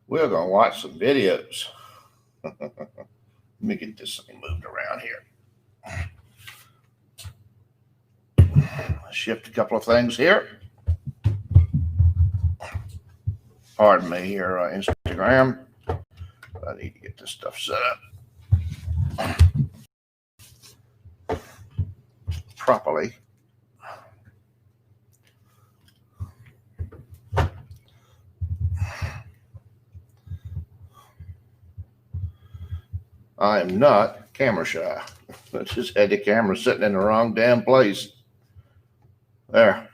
We're going to watch some videos. Let me get this thing moved around here. Shift a couple of things here. Pardon me here, Instagram. I need to get this stuff set up properly. I am not camera shy. I just had the camera sitting in the wrong damn place. There.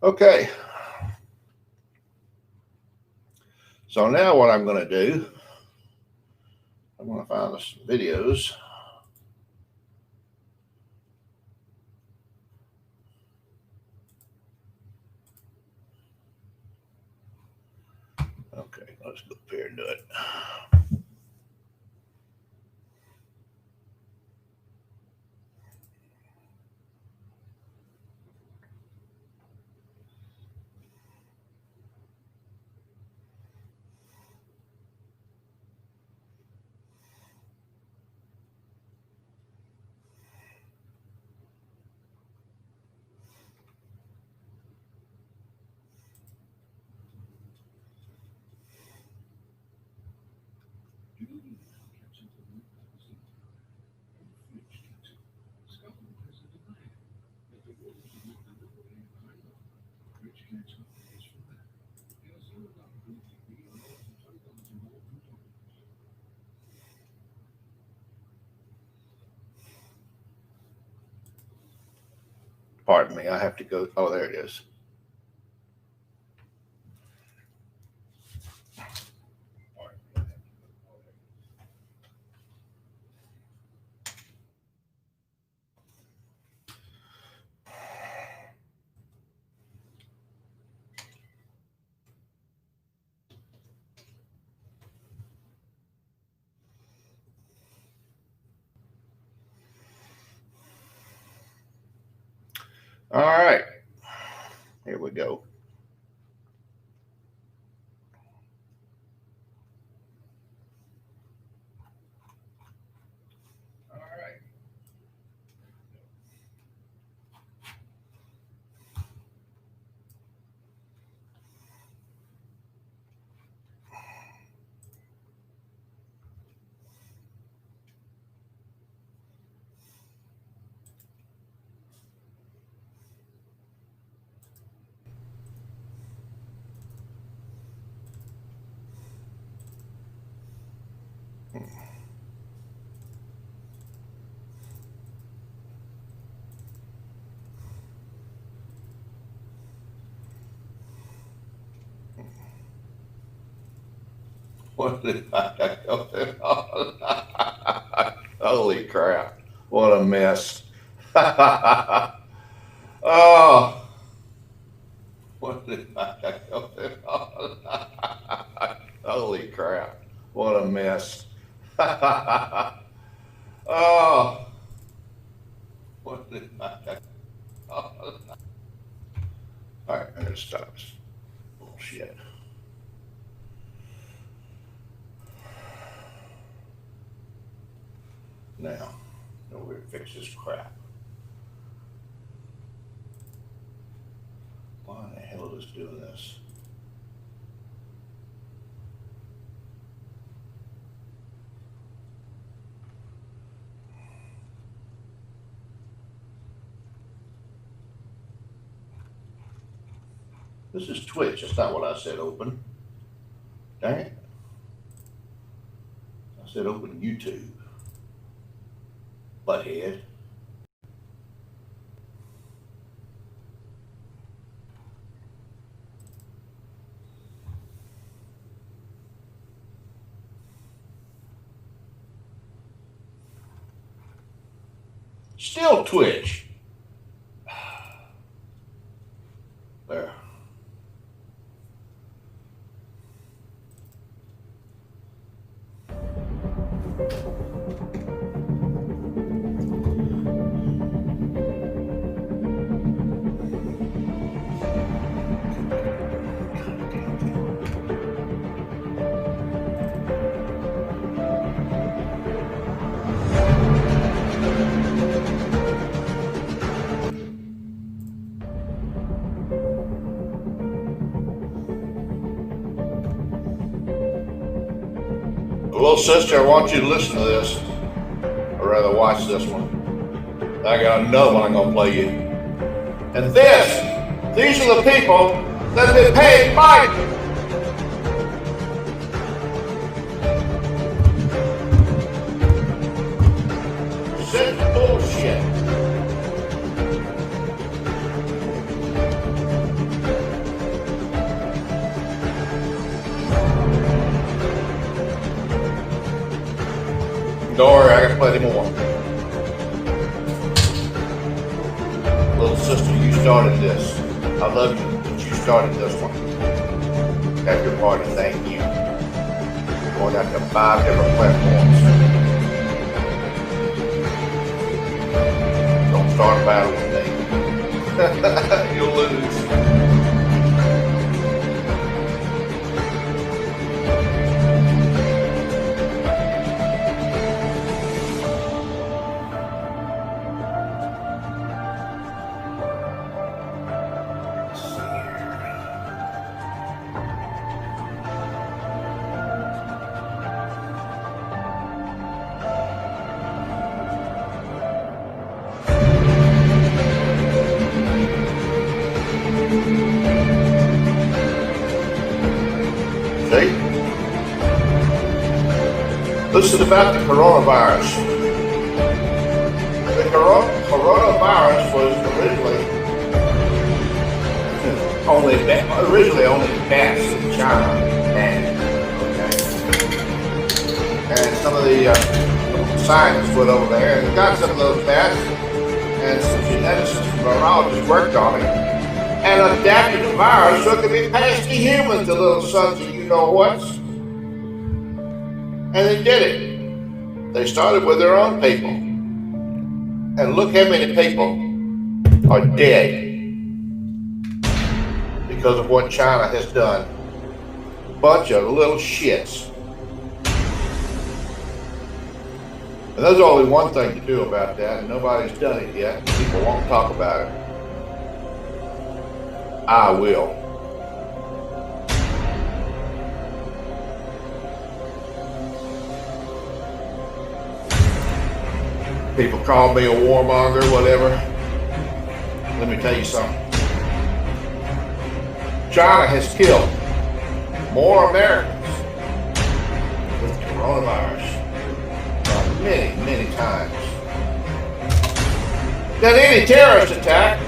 Okay. So now what I'm going to do, I'm going to find some videos. Okay, let's go up here and do it. Pardon me, I have to go. Oh, there it is. All right, here we go. All right. What did I go? Holy crap. What a mess. Oh, what did I go? Holy crap. What a mess. Oh, what did I go? All right, I'm going to stop this bullshit. Now, we're going to fix this crap. Why in the hell is this doing this? This is Twitch. That's not what I said open. Dang it. I said open YouTube. Butthead. Still Twitch. There. Little sister, I want you to listen to this. I'd rather watch this one. I got another one I'm gonna play you. And these are the people that have been paid Biden. Such bullshit. Don't worry, I got plenty more. Little sister, you started this. I love you, but you started this one. Have your party, thank you. You're going out to 5 different platforms. Don't start a battle with me. You'll lose. See? Listen about the coronavirus. The coronavirus was originally only bats in China, and some of the scientists went over there and got some of those bats, and some geneticists and virologists worked on it and adapted the virus so it could be passed to humans, the little sons of you-know-whats. And they did it. They started with their own people. And look how many people are dead because of what China has done. Bunch of little shits. And there's only one thing to do about that, and nobody's done it yet. People won't talk about it. I will. People call me a warmonger, whatever. Let me tell you something. China has killed more Americans with coronavirus many, many times than any terrorist attack.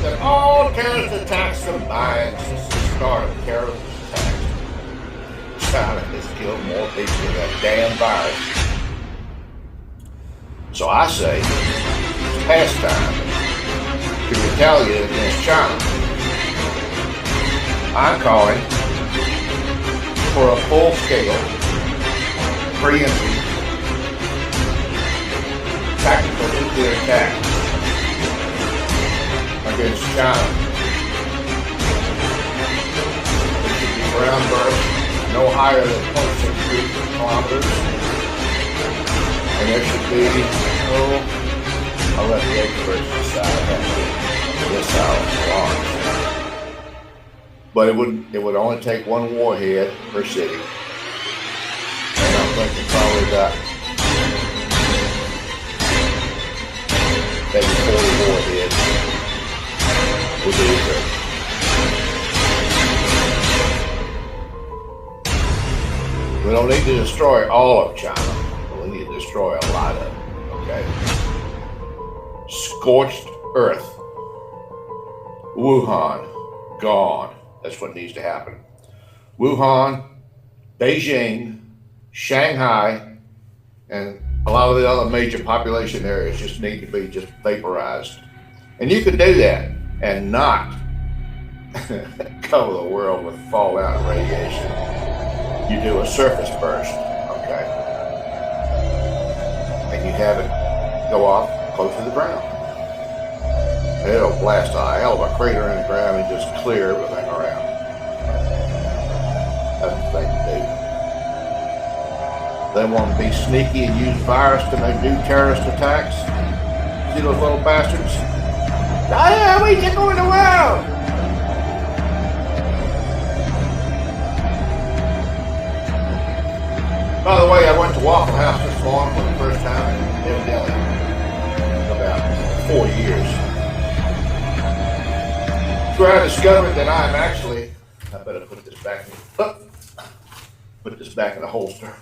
That all terrorist attacks combined since the start of terrorist attacks. China has killed more people with that damn virus. So I say, it's past time to retaliate against China. I'm calling for a full-scale, preemptive, tactical nuclear attack against China. It should be ground burst no higher than 0.6 kilometers. And there should be, I'll let the experts decide that missile launch. But it would only take one warhead per city. And I'm thinking probably about maybe 40 warheads will do it. We don't need to destroy all of China. We need to destroy a lot of it, okay? Scorched earth. Wuhan, gone. That's what needs to happen. Wuhan, Beijing, Shanghai, and a lot of the other major population areas just need to be just vaporized. And you can do that and not cover the world with fallout and radiation. You do a surface burst, okay? And you have it go off close to the ground. It'll blast a hell of a crater in the ground and just clear everything around. That's the thing to do. They want to be sneaky and use virus to do terrorist attacks. See those little bastards? Oh yeah, we take over the world! By the way, I went to Waffle House this morning for the first time in Delhi in about 4 years. It's where I discovered that I'm actually, I better put this back in the holster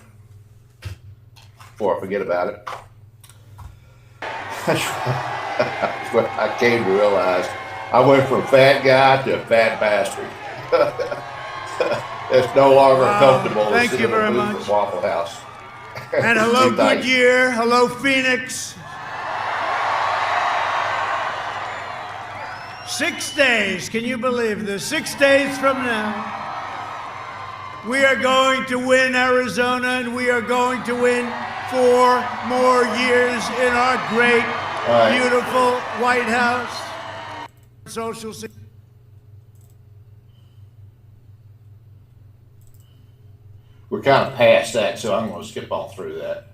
before I forget about it. That's what I came to realize. I went from fat guy to fat bastard. It's no longer comfortable to Thank sit you in a very booth much. at Waffle House. And hello, Too tight. Goodyear. Hello, Phoenix. 6 days. Can you believe this? 6 days from now, we are going to win Arizona, and we are going to win 4 more years in our great, beautiful White House. Social security. We're kind of past that, so I'm going to skip on through that.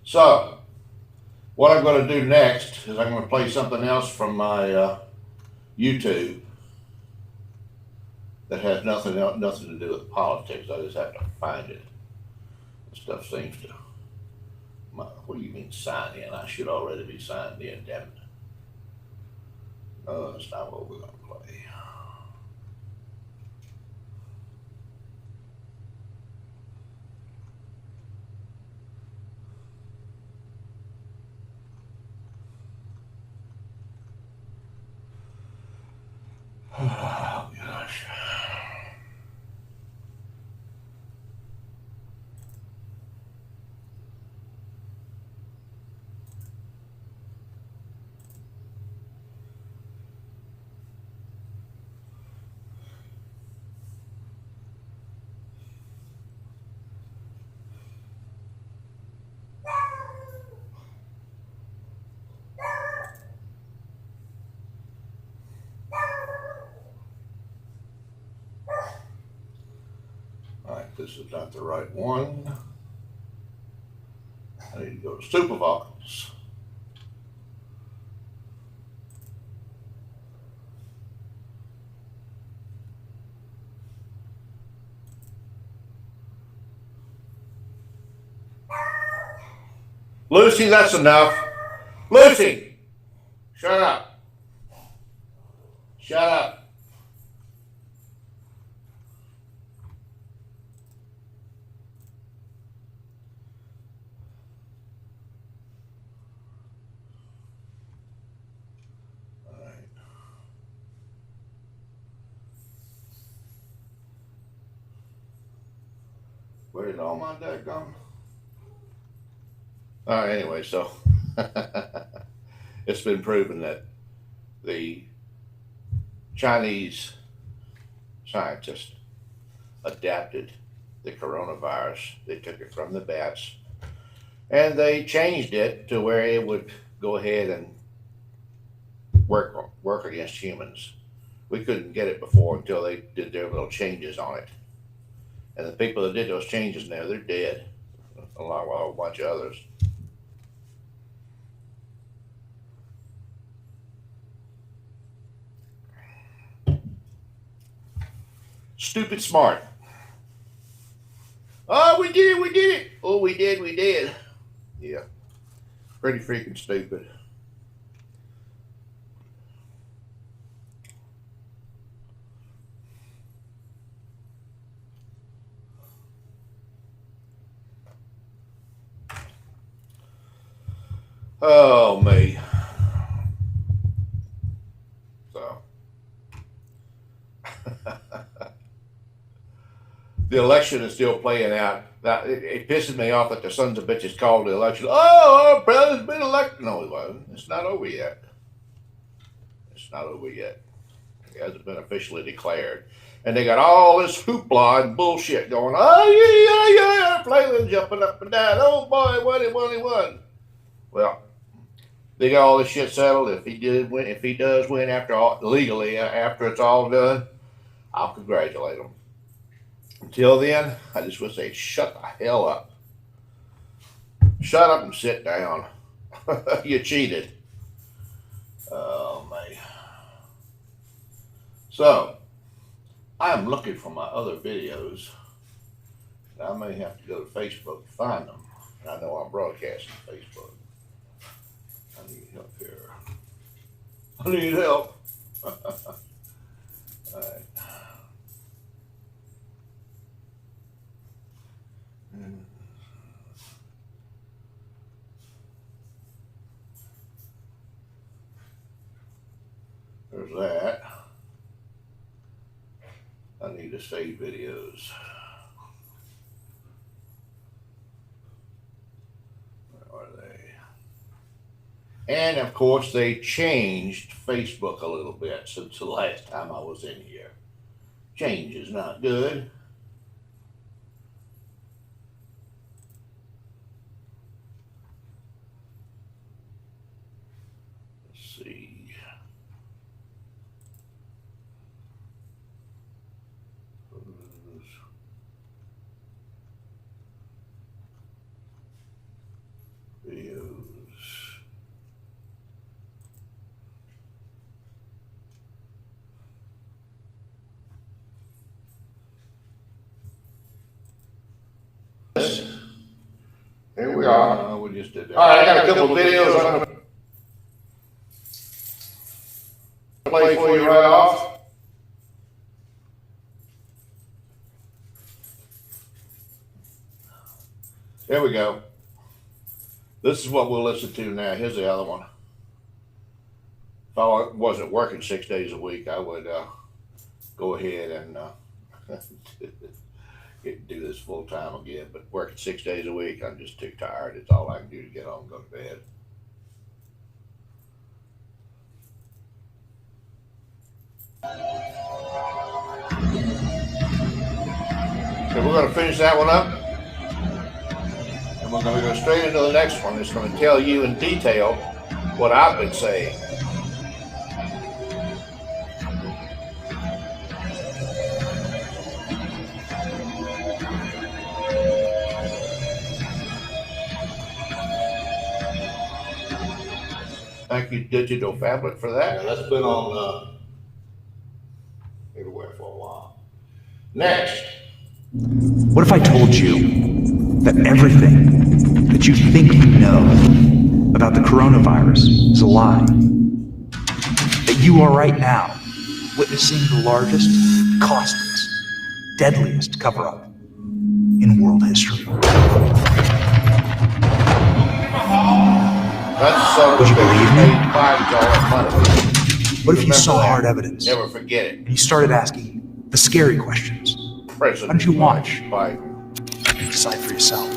So, what I'm going to do next is I'm going to play something else from my YouTube that has nothing to do with politics. I just have to find it. This stuff seems to. What do you mean sign in? I should already be signed in, damn it. No, that's not what we're going to play. Oh, gosh. This is not the right one. I need to go to Super Vocals. Lucy, that's enough. Lucy, shut up. Shut up. Where did all my dad go? Anyway, so it's been proven that the Chinese scientists adapted the coronavirus. They took it from the bats and they changed it to where it would go ahead and work against humans. We couldn't get it before until they did their little changes on it. And the people that did those changes now, they're dead, along with a whole bunch of others. Stupid smart. Oh, we did it. Oh, we did. Yeah, pretty freaking stupid. Oh, me. So, the election is still playing out. That it pisses me off that the sons of bitches called the election. Oh, our president's been elected. No, he wasn't. It's not over yet. It's not over yet. It hasn't been officially declared. And they got all this hoopla and bullshit going. Oh, yeah. Flailing, jumping up and down. Oh, boy, what he won. Well, they got all this shit settled. If he does win legally after it's all done, I'll congratulate him. Until then, I just would say, shut the hell up. Shut up and sit down. You cheated. Oh, man. So, I'm looking for my other videos. I may have to go to Facebook to find them. I know I'm broadcasting Facebook. I need help here. I need help. All right. There's that. I need to save videos. Where are they? And of course, they changed Facebook a little bit since the last time I was in here. Change is not good. Let's see. Videos. Here we are. We just did that. All right, I got a couple of videos I'm going to play for you right off. There we go. This is what we'll listen to now. Here's the other one. If I wasn't working 6 days a week, I would go ahead and do this full time again. But working 6 days a week, I'm just too tired. It's all I can do to get home and go to bed. So we're going to finish that one up. And we're going to go straight into the next one. It's going to tell you in detail what I've been saying. Thank you, Digital Phablet, for that. Yeah, that's been on everywhere for a while. Next. What if I told you that everything that you think you know about the coronavirus is a lie? That you are right now witnessing the largest, costliest, deadliest cover-up in world history? Would you believe me? What if you saw hard evidence? Never forget it. And you started asking the scary questions? Why don't you watch and decide for yourself?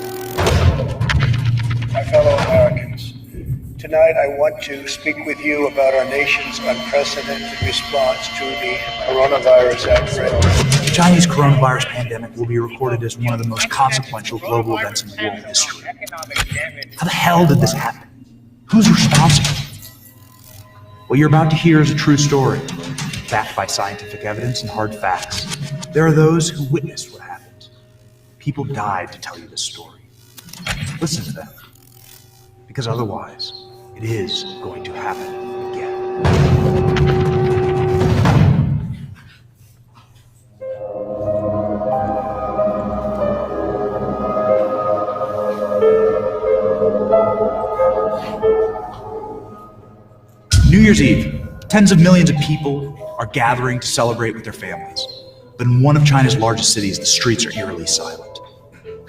My fellow Americans, tonight I want to speak with you about our nation's unprecedented response to the coronavirus outbreak. The Chinese coronavirus pandemic will be recorded as one of the most consequential global events in world history. How the hell did this happen? Who's responsible? What you're about to hear is a true story, backed by scientific evidence and hard facts. There are those who witnessed what happened. People died to tell you this story. Listen to them, because otherwise, it is going to happen again. New Year's Eve, tens of millions of people are gathering to celebrate with their families. But in one of China's largest cities, the streets are eerily silent.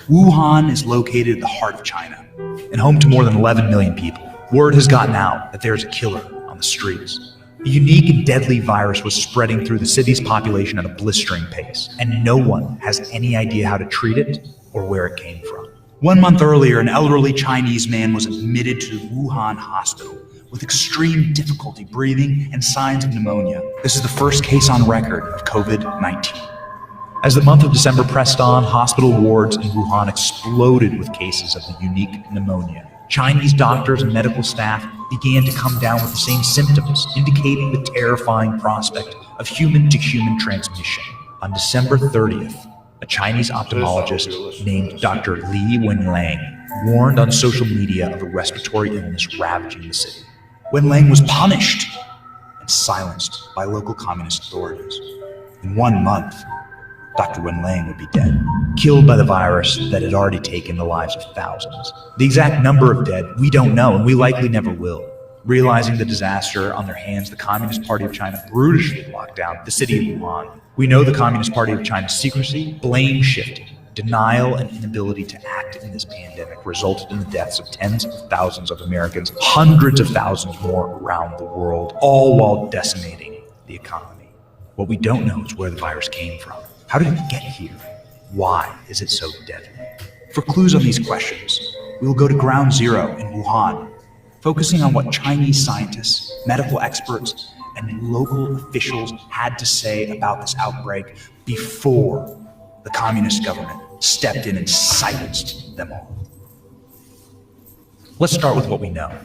Wuhan is located at the heart of China and home to more than 11 million people. Word has gotten out that there is a killer on the streets. A unique and deadly virus was spreading through the city's population at a blistering pace, and no one has any idea how to treat it or where it came from. 1 month earlier, an elderly Chinese man was admitted to the Wuhan hospital with extreme difficulty breathing and signs of pneumonia. This is the first case on record of COVID-19. As the month of December pressed on, hospital wards in Wuhan exploded with cases of the unique pneumonia. Chinese doctors and medical staff began to come down with the same symptoms, indicating the terrifying prospect of human-to-human transmission. On December 30th, a Chinese ophthalmologist named Dr. Li Wenliang warned on social media of a respiratory illness ravaging the city. Wenlang was punished and silenced by local communist authorities. In 1 month, Dr. Wenlang would be dead, killed by the virus that had already taken the lives of thousands. The exact number of dead, we don't know, and we likely never will. Realizing the disaster on their hands, the Communist Party of China brutally locked down the city of Wuhan. We know the Communist Party of China's secrecy, blame shifting, denial, and inability to act in this pandemic resulted in the deaths of tens of thousands of Americans, hundreds of thousands more around the world, all while decimating the economy. What we don't know is where the virus came from. How did it get here? Why is it so deadly? For clues on these questions, we will go to ground zero in Wuhan, focusing on what Chinese scientists, medical experts, and local officials had to say about this outbreak before the communist government stepped in and silenced them all. Let's start with what we know.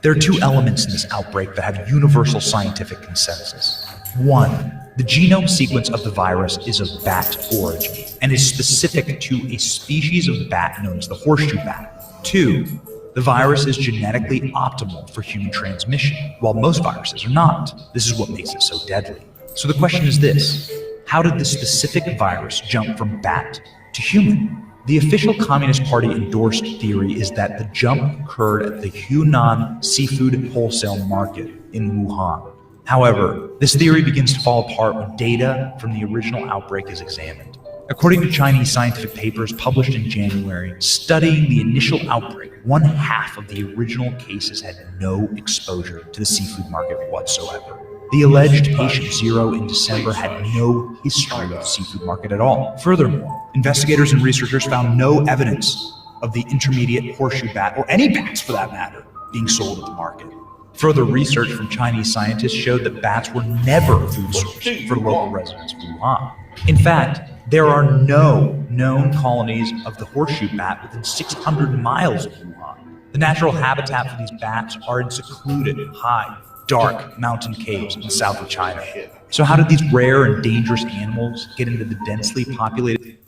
There are two elements in this outbreak that have universal scientific consensus. One, the genome sequence of the virus is of bat origin and is specific to a species of bat known as the horseshoe bat. Two, the virus is genetically optimal for human transmission, while most viruses are not. This is what makes it so deadly. So the question is this: how did this specific virus jump from bat to human? The official Communist Party endorsed theory is that the jump occurred at the Hunan seafood wholesale market in Wuhan. However, this theory begins to fall apart when data from the original outbreak is examined. According to Chinese scientific papers published in January, studying the initial outbreak, 1/2 of the original cases had no exposure to the seafood market whatsoever. The alleged patient zero in December had no history of the seafood market at all. Furthermore, investigators and researchers found no evidence of the intermediate horseshoe bat, or any bats for that matter, being sold at the market. Further research from Chinese scientists showed that bats were never a food source for local residents of Wuhan. In fact, there are no known colonies of the horseshoe bat within 600 miles of Wuhan. The natural habitat for these bats are in secluded, high, dark mountain caves in the south of China. So how did these rare and dangerous animals get into the densely populated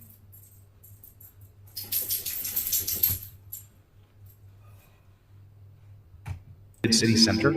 city center?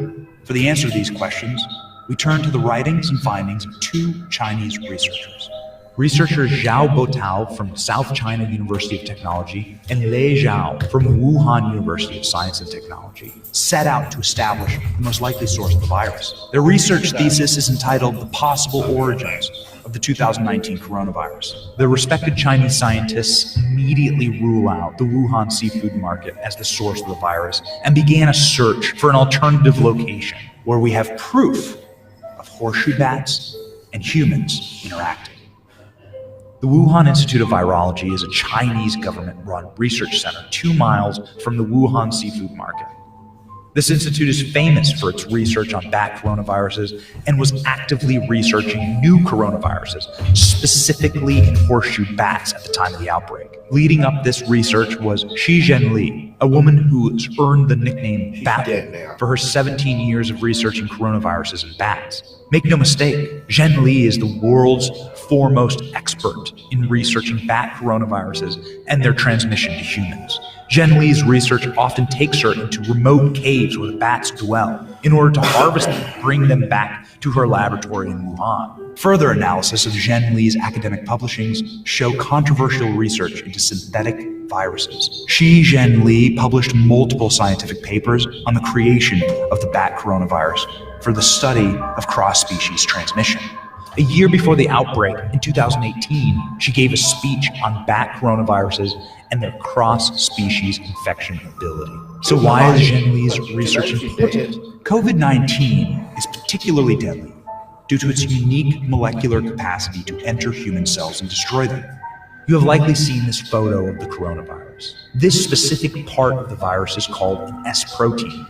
For the answer to these questions, we turn to the writings and findings of two Chinese researchers. Researcher Zhao Botao from South China University of Technology and Lei Zhao from Wuhan University of Science and Technology set out to establish the most likely source of the virus. Their research thesis is entitled The Possible Origins of the 2019 Coronavirus. The respected Chinese scientists immediately rule out the Wuhan seafood market as the source of the virus and began a search for an alternative location where we have proof of horseshoe bats and humans interacting. The Wuhan Institute of Virology is a Chinese government-run research center 2 miles from the Wuhan seafood market. This institute is famous for its research on bat coronaviruses and was actively researching new coronaviruses, specifically in horseshoe bats at the time of the outbreak. Leading up this research was Shi Zhenli, a woman who has earned the nickname Bat for her 17 years of researching coronaviruses in bats. Make no mistake, Zhenli is the world's foremost expert in researching bat coronaviruses and their transmission to humans. Zhenli's research often takes her into remote caves where the bats dwell in order to harvest them and bring them back to her laboratory in Wuhan. Further analysis of Zhenli's academic publishings show controversial research into synthetic viruses. Shi Zhenli published multiple scientific papers on the creation of the bat coronavirus for the study of cross-species transmission. A year before the outbreak, in 2018, she gave a speech on bat coronaviruses and their cross-species infection ability. So why is Zhenli's research important? COVID-19 is particularly deadly due to its unique molecular capacity to enter human cells and destroy them. You have likely seen this photo of the coronavirus. This specific part of the virus is called an S protein.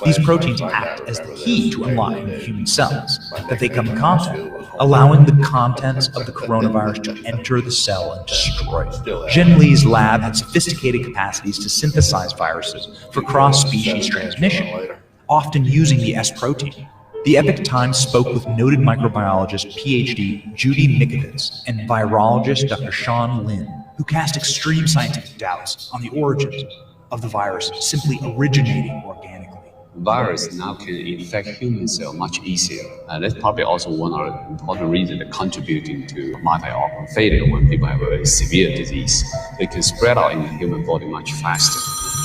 These proteins act as the key to unlocking the human cells that they come in contact with, allowing the contents of the coronavirus to enter the cell and destroy it. Zhenli's lab had sophisticated capacities to synthesize viruses for cross-species transmission, often using the S protein. The Epoch Times spoke with noted microbiologist PhD Judy Mikovits and virologist Dr. Sean Lin, who cast extreme scientific doubts on the origins of the virus simply originating organically. virus now can infect human cell much easier. And that's probably also one of the important reasons contributing to multi-organ failure when people have a very severe disease. They can spread out in the human body much faster.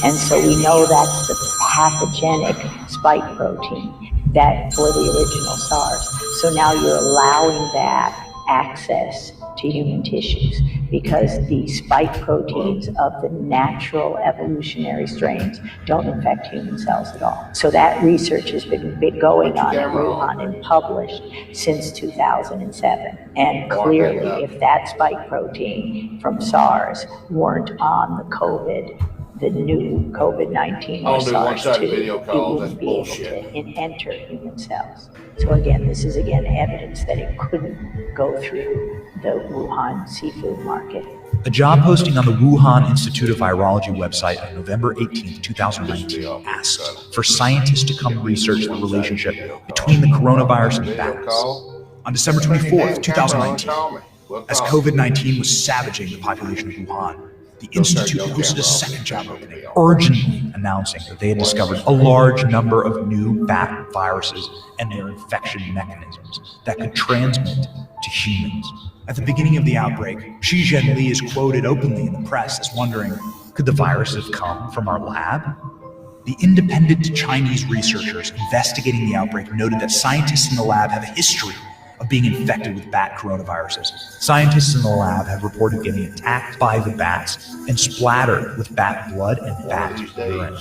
And so we know that's the pathogenic spike protein that for the original SARS. So now you're allowing that access to human tissues because the spike proteins of the natural evolutionary strains don't infect human cells at all. So that research has been going on in Wuhan and published since 2007. And clearly, if that spike protein from SARS weren't on the new COVID-19 or SARS-2, it wouldn't be able to enter human cells. So again, this is evidence that it couldn't go through the Wuhan seafood market. A job posting on the Wuhan Institute of Virology website on November 18, 2019 asked for scientists to come research the relationship between the coronavirus and bats. On December 24, 2019, as COVID-19 was savaging the population of Wuhan, the Institute hosted a second job opening, urgently announcing that they had discovered a large number of new bat viruses and their infection mechanisms that could transmit to humans. At the beginning of the outbreak, Xi Zhenli is quoted openly in the press as wondering, could the virus have come from our lab? The independent Chinese researchers investigating the outbreak noted that scientists in the lab have a history of being infected with bat coronaviruses. Scientists in the lab have reported getting attacked by the bats and splattered with bat blood and bat urine.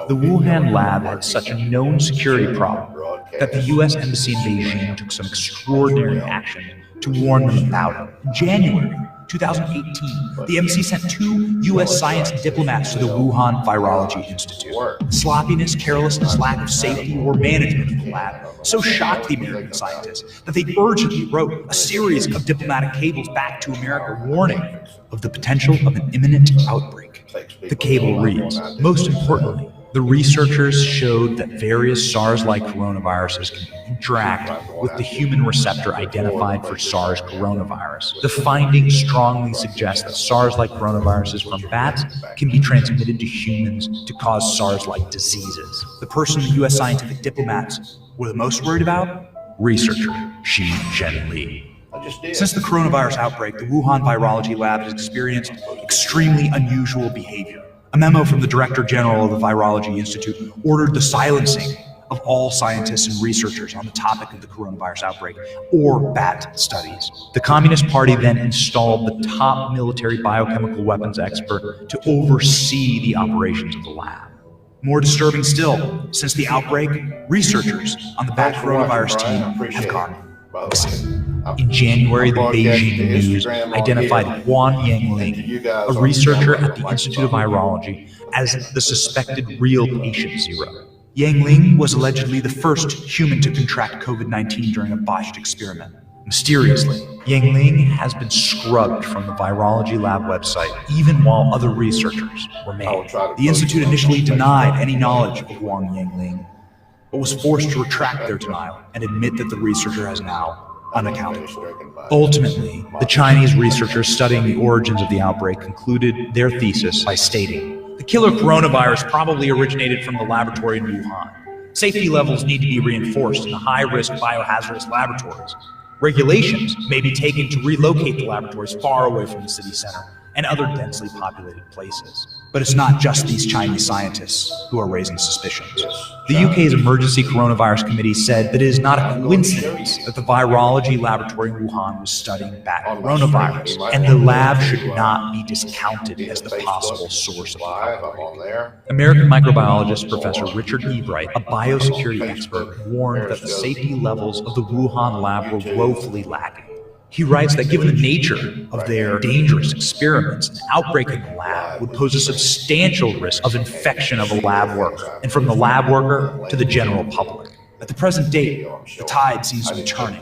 The Wuhan lab had such a known security problem that the U.S. Embassy in Beijing took some extraordinary action to warn them about it. In January 2018, the embassy sent 2 U.S. science diplomats to the Wuhan Virology Institute. The sloppiness, carelessness, lack of safety or management of the lab so shocked the American scientists that they urgently wrote a series of diplomatic cables back to America warning of the potential of an imminent outbreak. The cable reads, most importantly, the researchers showed that various SARS-like coronaviruses can interact with the human receptor identified for SARS coronavirus. The findings strongly suggest that SARS-like coronaviruses from bats can be transmitted to humans to cause SARS-like diseases. The person the U.S. scientific diplomats were the most worried about? Researcher Xi Zhenli. Since the coronavirus outbreak, the Wuhan Virology Lab has experienced extremely unusual behavior. A memo from the Director General of the Virology Institute ordered the silencing of all scientists and researchers on the topic of the coronavirus outbreak or bat studies. The Communist Party then installed the top military biochemical weapons expert to oversee the operations of the lab. More disturbing still, since the outbreak, researchers on the bat coronavirus team have gone missing. In January, the Beijing News identified Huan Yangling, a researcher at the Institute of Virology, as the suspected real patient zero. Yangling was allegedly the first human to contract COVID-19 during a botched experiment. Mysteriously, Yangling has been scrubbed from the virology lab website even while other researchers were made. The Institute initially denied any knowledge of Huan Yangling, but was forced to retract their denial and admit that the researcher has now unaccounted for. Ultimately, the Chinese researchers studying the origins of the outbreak concluded their thesis by stating, the killer coronavirus probably originated from the laboratory in Wuhan. Safety levels need to be reinforced in the high-risk biohazardous laboratories. Regulations may be taken to relocate the laboratories far away from the city center and other densely populated places. But it's not just these Chinese scientists who are raising suspicions. The UK's Emergency Coronavirus Committee said that it is not a coincidence that the virology laboratory in Wuhan was studying bat coronavirus, and the lab should not be discounted as the possible source of the outbreak. American microbiologist Professor Richard E. Bright, a biosecurity expert, warned that the safety levels of the Wuhan lab were woefully lacking. He writes that given the nature of their dangerous experiments, an outbreak in the lab would pose a substantial risk of infection of a lab worker, and from the lab worker to the general public. At the present date, the tide seems to be turning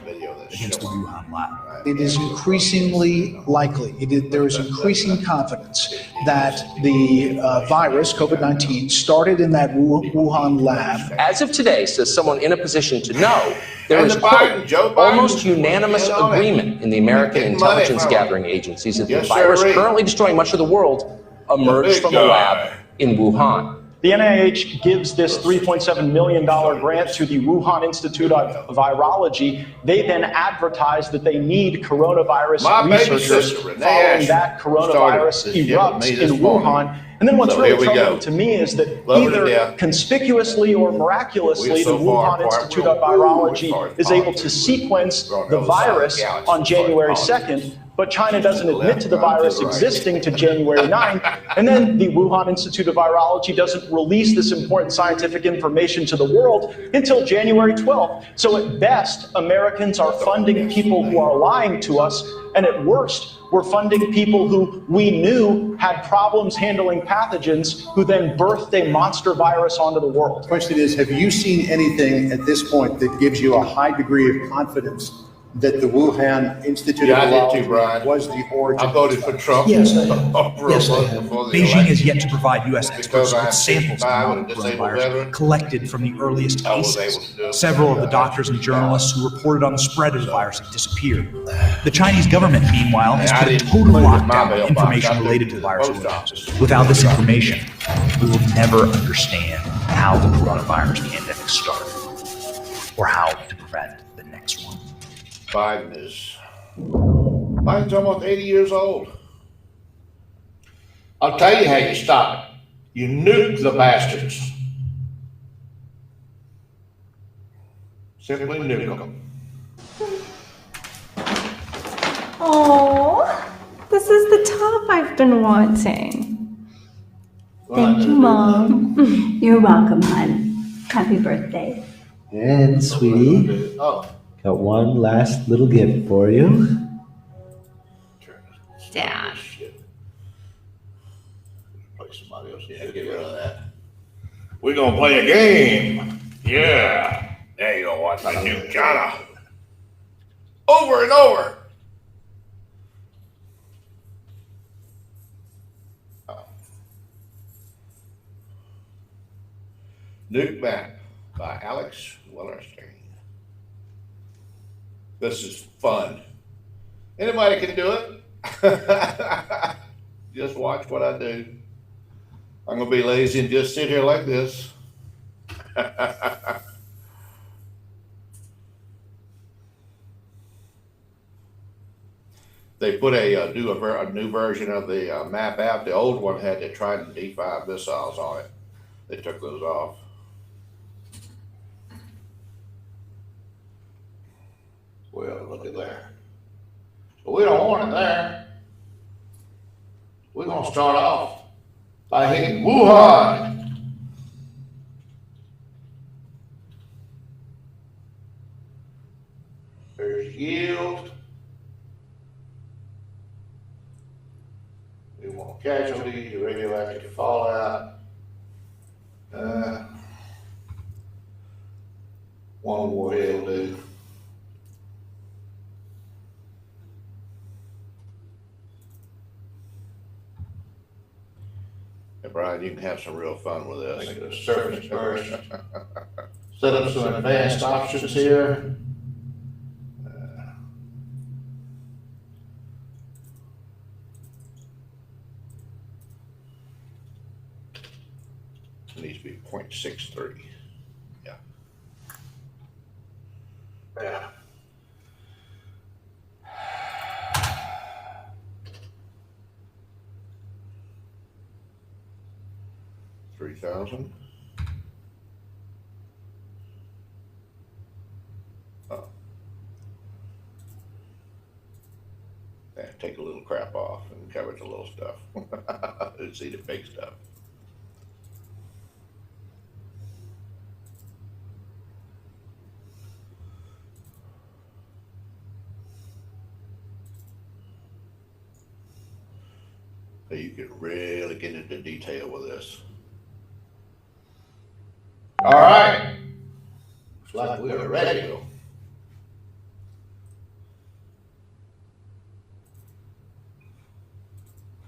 against the Wuhan lab. It is increasingly likely, there is increasing confidence that the virus, COVID-19, started in that Wuhan lab. As of today, says someone in a position to know, there is almost unanimous agreement in the American intelligence gathering agencies that the virus currently destroying much of the world emerged from a lab in Wuhan. The NIH gives this $3.7 million grant to the Wuhan Institute of Virology. They then advertise that they need coronavirus researchers following that coronavirus erupts in Wuhan. And then what's really troubling to me is that either conspicuously or miraculously, the Wuhan Institute of Virology is able to sequence the virus on January 2nd, but China doesn't admit to the virus existing to January 9th, and then the Wuhan Institute of Virology doesn't release this important scientific information to the world until January 12th. So at best, Americans are funding people who are lying to us, and at worst, we're funding people who we knew had problems handling pathogens, who then birthed a monster virus onto the world. The question is, have you seen anything at this point that gives you a high degree of confidence that the Wuhan Institute of Virology was the origin? I voted for Trump. Yes, I Yes, Beijing has yet to provide U.S. experts with samples of the coronavirus collected from the earliest cases. Several of the doctors and journalists who reported on the spread of the virus have disappeared. The Chinese government, meanwhile, has put a total lockdown on information related to the virus. Without this information, we will never understand how the coronavirus pandemic started or how to prevent the next one. Biden's almost 80 years old. I'll tell you how you stop it. You nuke the bastards. Simply nuke them. Oh, this is the top I've been wanting. Thank you, Mom. You're welcome, hon. Happy birthday. And, sweetie, got one last little gift for you. Dad. Somebody else. Yeah, get rid of that. We're gonna play a game. Yeah. Now you gonna watch my new China. Over and over. Nuke Map by Alex Wellerstein. This is fun. Anybody can do it. Just watch what I do. I'm gonna be lazy and just sit here like this. They put a new version of the map out. The old one had the Trident D5 missiles on it. They took those off. Well, look at there. But we don't want it there. We're gonna start off by hitting Wuhan. There's yield. We want casualties, radioactive fallout. One warhead will do. And Brian, you can have some real fun with this. Make it a surface burst. Set up some advanced options here. It needs to be 0.63. Yeah. Yeah. $3,000. Oh. Yeah, take a little crap off and cover the little stuff. See the big stuff. So you can really get into detail with this. All right. Looks like we are ready to go.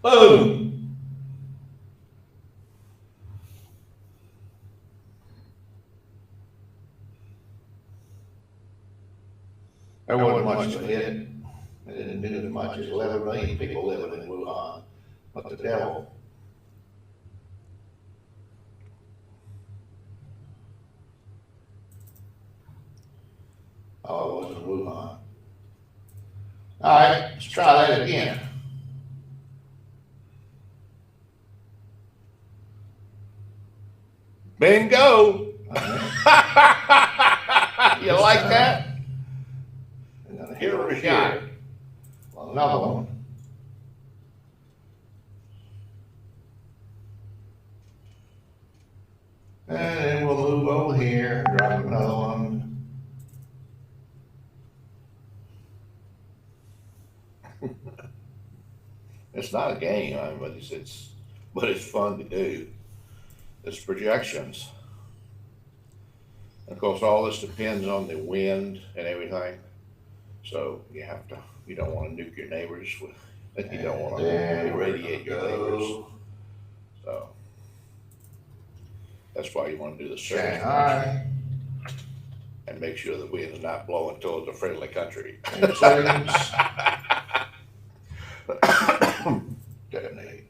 Boom. There wasn't much to it. They didn't do as much as 11 million people living in Wuhan. What the devil? Wuhan. All right, let's try that again. Bingo! You like that? Here we go. Another one. And then we'll move over here, drop another one. It's not a game, but it's fun to do. It's projections. And of course, all this depends on the wind and everything. So you don't want to nuke your neighbors. You don't want to irradiate your neighbors. So that's why you want to do the Shanghai and make sure the wind's not blowing towards a friendly country. Detonate.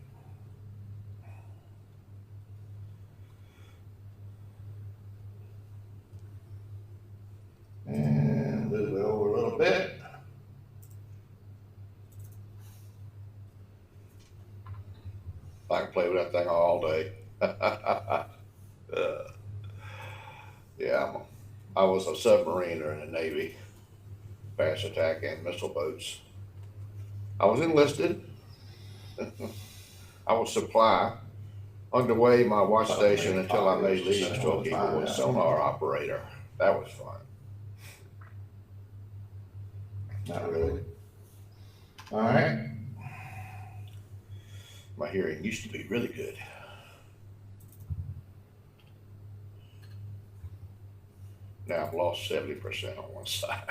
And move it over a little bit. I can play with that thing all day. Yeah, I was a submariner in the Navy, fast attack and missile boats. I was enlisted. I was supply underway my watch station until I made leave to a people with sonar operator. That was fun. Not really. All right. My hearing used to be really good. Now I've lost 70% on one side.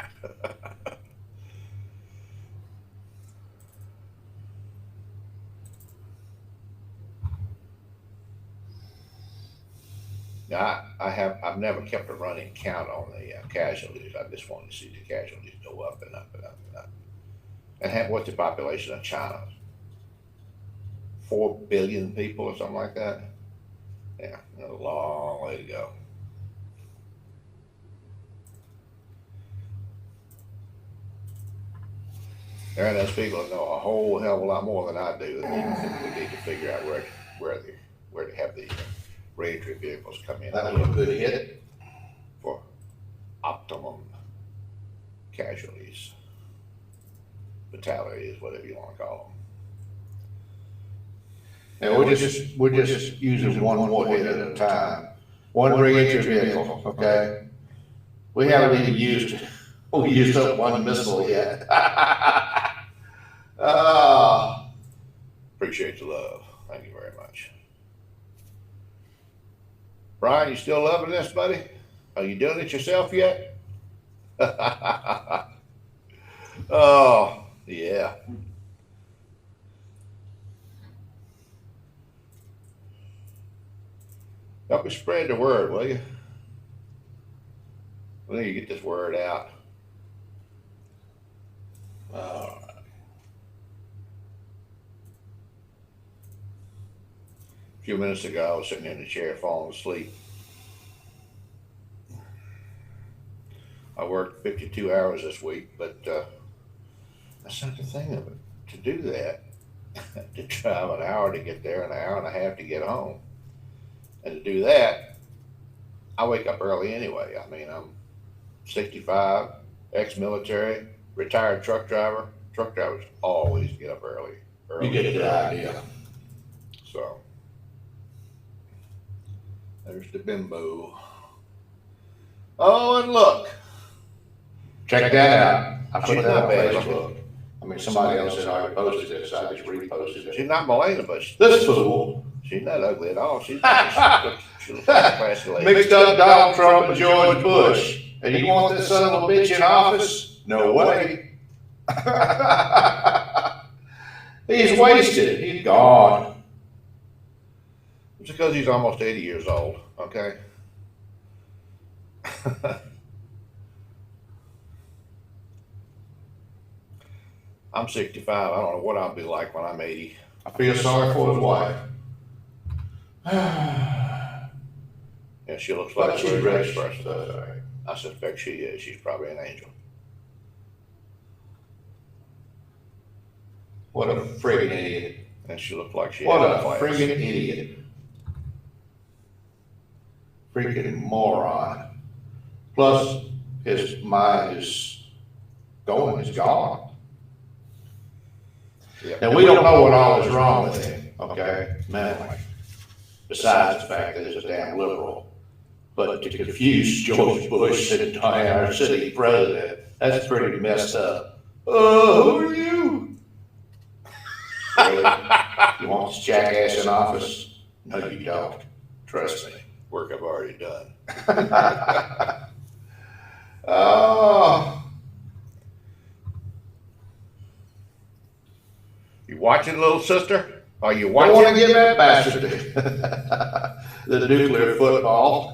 Now I've never kept a running count on the casualties. I just wanted to see the casualties go up and up and up and up. And what's the population of China? 4 billion people or something like that. Yeah, a long way to go. There are those people that know a whole hell of a lot more than I do. We need to figure out where to have the reentry vehicles come in. That was a good hit for optimum casualties, fatalities, whatever you want to call them. And we're just using one more hit at a time. One reentry vehicle, okay? We haven't even used up one missile yet. Appreciate the love. Thank you very much. Brian, you still loving this, buddy? Are you doing it yourself yet? Oh, yeah. Help me spread the word, will you? I think you get this word out. All right. A few minutes ago, I was sitting in the chair falling asleep. I worked 52 hours this week, but that's not the thing of it. To do that, to drive an hour to get there, an hour and a half to get home, and to do that, I wake up early anyway. I mean, I'm 65, ex-military, retired truck driver. Truck drivers always get up early. You get the idea. So, there's the bimbo. Oh, and look. Check that out. I put that on Facebook. I mean, somebody else had already posted this. I just reposted it. She's not Melania, but this fool. She's not ugly at all. She's she looks like a classy lady. Mixed up Donald Trump and George Bush. And you want this son of a bitch in office? No way. He's wasted. He's gone. It's because he's almost 80 years old, okay? I'm 65. I don't know what I'll be like when I'm 80. I feel sorry for his wife. Yeah, she looks like she's ready for us. I suspect she is. She's probably an angel. What a friggin' idiot. And she looked like she had a friggin' idiot. Freaking moron. Plus, his mind is gone. And we don't know what all is wrong with him, okay, mentally. Besides the fact that he's a damn liberal. But to confuse George Bush and our city president, that's pretty messed up. Oh, who are you? Really? You want this jackass in office? No, you don't. Trust me. Work I've already done. Oh. You watching, little sister? Are you watching? I want to give that bastard the nuclear football.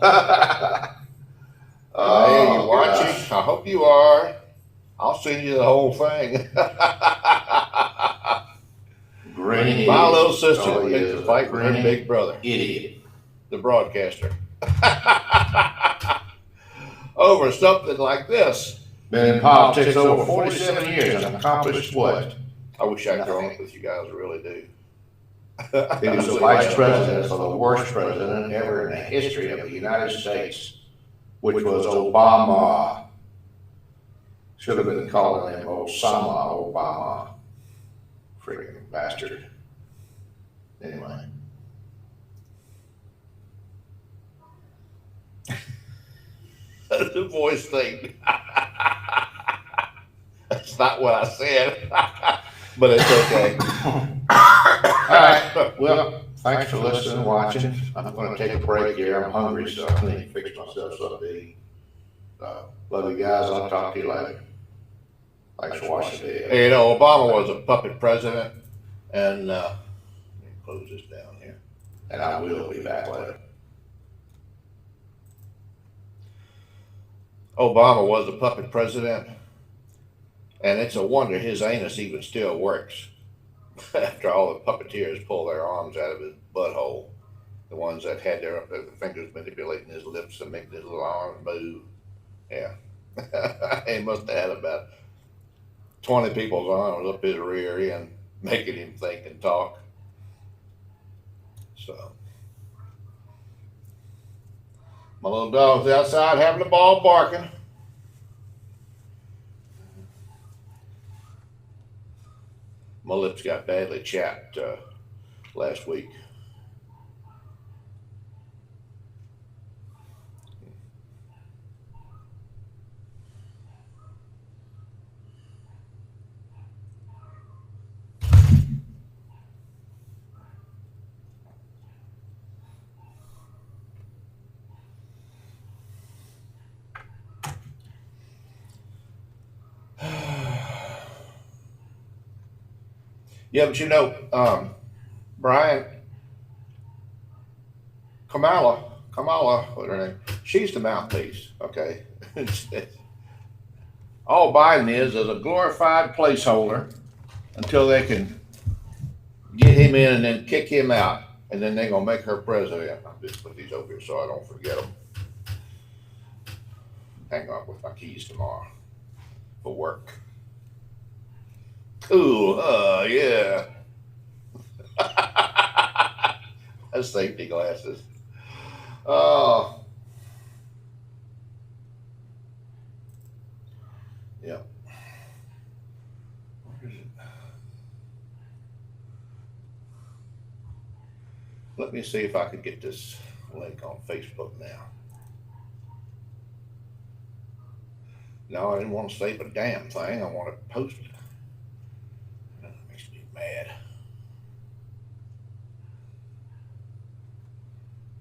Oh, hey, you watching? Gosh. I hope you are. I'll send you the whole thing. Grinning. My little sister makes a fight for her big brother. Idiot. The broadcaster. Over something like this. Been in politics over 47 years and accomplished what? I wish I could grow up with you guys, I really do. He was the vice president for the worst president ever in the history of the United States, which was Obama. Should have been calling him Osama Obama. Freaking bastard. Anyway. The voice thing. That's not what I said. But it's okay. All right. Well, thanks for listening and watching. I'm going to take a break here. I'm hungry, so I need to fix myself something to eat. Love you guys. I'll talk to you later. Thanks for watching the video. Hey, you know, Obama was a puppet president. And let me close this down here. And I will be back later. Obama was a puppet president. And it's a wonder his anus even still works. After all the puppeteers pull their arms out of his butthole. The ones that had their fingers manipulating his lips to make his little arms move. Yeah. He must have had about 20 people's arms up his rear end, making him think and talk. So. My little dog's outside having a ball barking. My lips got badly chapped last week. Yeah, but you know, Brian, Kamala, what's her name? She's the mouthpiece, okay? All Biden is a glorified placeholder until they can get him in and then kick him out, and then they're going to make her president. I'll just put these over here so I don't forget them. Hang on with my keys tomorrow for work. Cool, yeah. That's safety glasses. Oh. Yeah. Where is it? Let me see if I can get this link on Facebook now. No, I didn't want to save a damn thing. I want to post it. Makes me mad.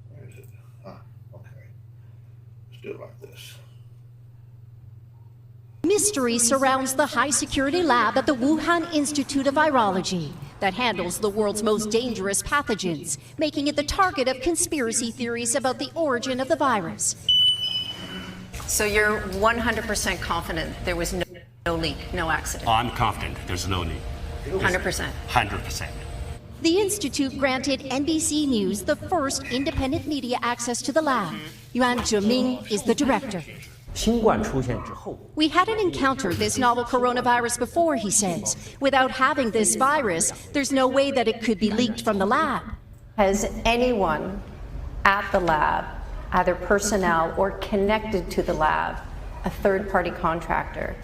Where is it? Okay. Let's do it like this. Mystery surrounds the high-security lab at the Wuhan Institute of Virology that handles the world's most dangerous pathogens, making it the target of conspiracy theories about the origin of the virus. So you're 100% confident there was no leak, no accident? I'm confident there's no leak. 100%? 100%. The Institute granted NBC News the first independent media access to the lab. Yuan Zhiming is the director. We hadn't encountered this novel coronavirus before, he says. Without having this virus, there's no way that it could be leaked from the lab. Has anyone at the lab, either personnel or connected to the lab, a third-party contractor,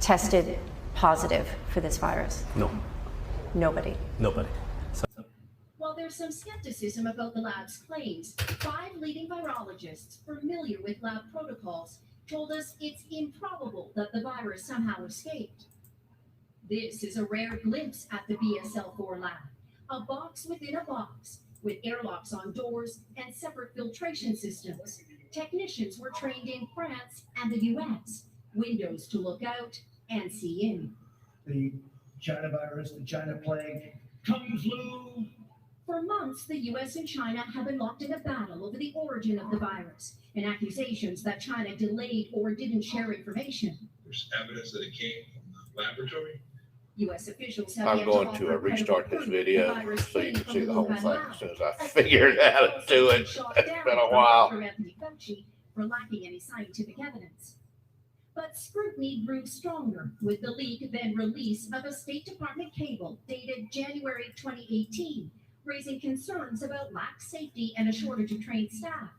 tested positive for this virus? No. Nobody. Nobody. While there's some skepticism about the lab's claims, 5 leading virologists familiar with lab protocols told us it's improbable that the virus somehow escaped. This is a rare glimpse at the BSL-4 lab, a box within a box, with airlocks on doors and separate filtration systems. Technicians were trained in France and the US, windows to look out and see in. The China virus, the China plague, Kung flu. For months, the US and China have been locked in a battle over the origin of the virus and accusations that China delayed or didn't share information. There's evidence that it came from the laboratory. US officials have I'm going to restart this video so you can see the whole thing as soon as I figured out how to do it. It's been a while. For lacking any scientific evidence. But scrutiny grew stronger with the leak then release of a State Department cable dated January 2018, raising concerns about lax safety and a shortage of trained staff.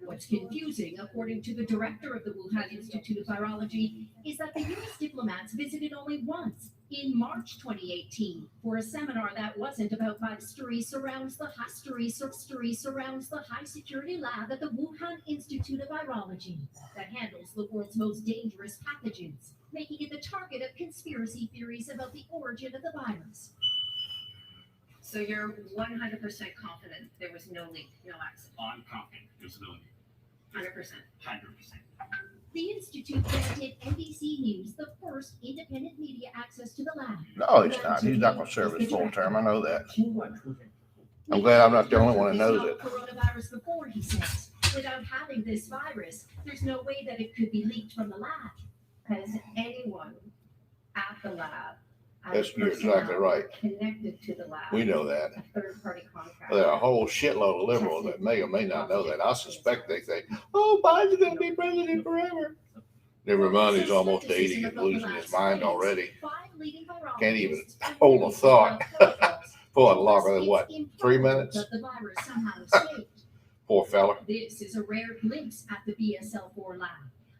What's confusing, according to the director of the Wuhan Institute of Virology, is that the U.S. diplomats visited only once, in March 2018, for a seminar that wasn't about history surrounds the high security lab at the Wuhan Institute of Virology that handles the world's most dangerous pathogens, making it the target of conspiracy theories about the origin of the virus. So you're 100% confident there was no leak, no accident? I'm confident there's no leak. 100%. 100%. The Institute granted NBC News the first independent media access to the lab. No, he's not. He's not going to serve his full term. I know that. I'm glad I'm not the only one that knows it. Coronavirus before, he says. Without having this virus, there's no way that it could be leaked from the lab. Has anyone at the lab, You're exactly right. connected to the lab, We know that. a third-party contractor? There are a whole shitload of liberals that may or may not know that. I suspect they think, oh, Biden's going to be president forever. Never mind, he's almost 80 and losing his mind already. Can't even hold a thought. For a longer than what, 3 minutes? That the virus somehow escaped. Poor fella. This is a rare glimpse at the BSL-4 lab,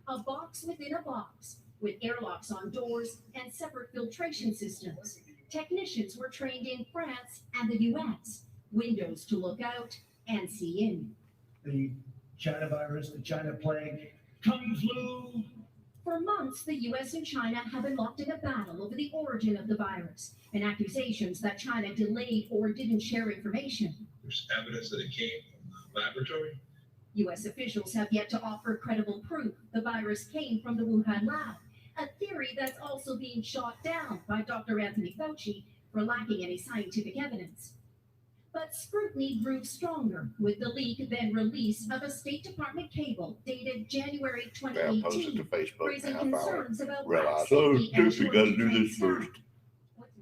a box within a box, with airlocks on doors and separate filtration systems. Technicians were trained in France and the US, windows to look out and see in. The China virus, the China plague, Kung flu. For months, the US and China have been locked in a battle over the origin of the virus and accusations that China delayed or didn't share information. There's evidence that it came from the laboratory. US officials have yet to offer credible proof the virus came from the Wuhan lab, a theory that's also being shot down by Dr. Anthony Fauci for lacking any scientific evidence. But scrutiny grew stronger with the leak then release of a State Department cable dated January 2018, raising concerns about Realize, safety and we got to do this shortage of first.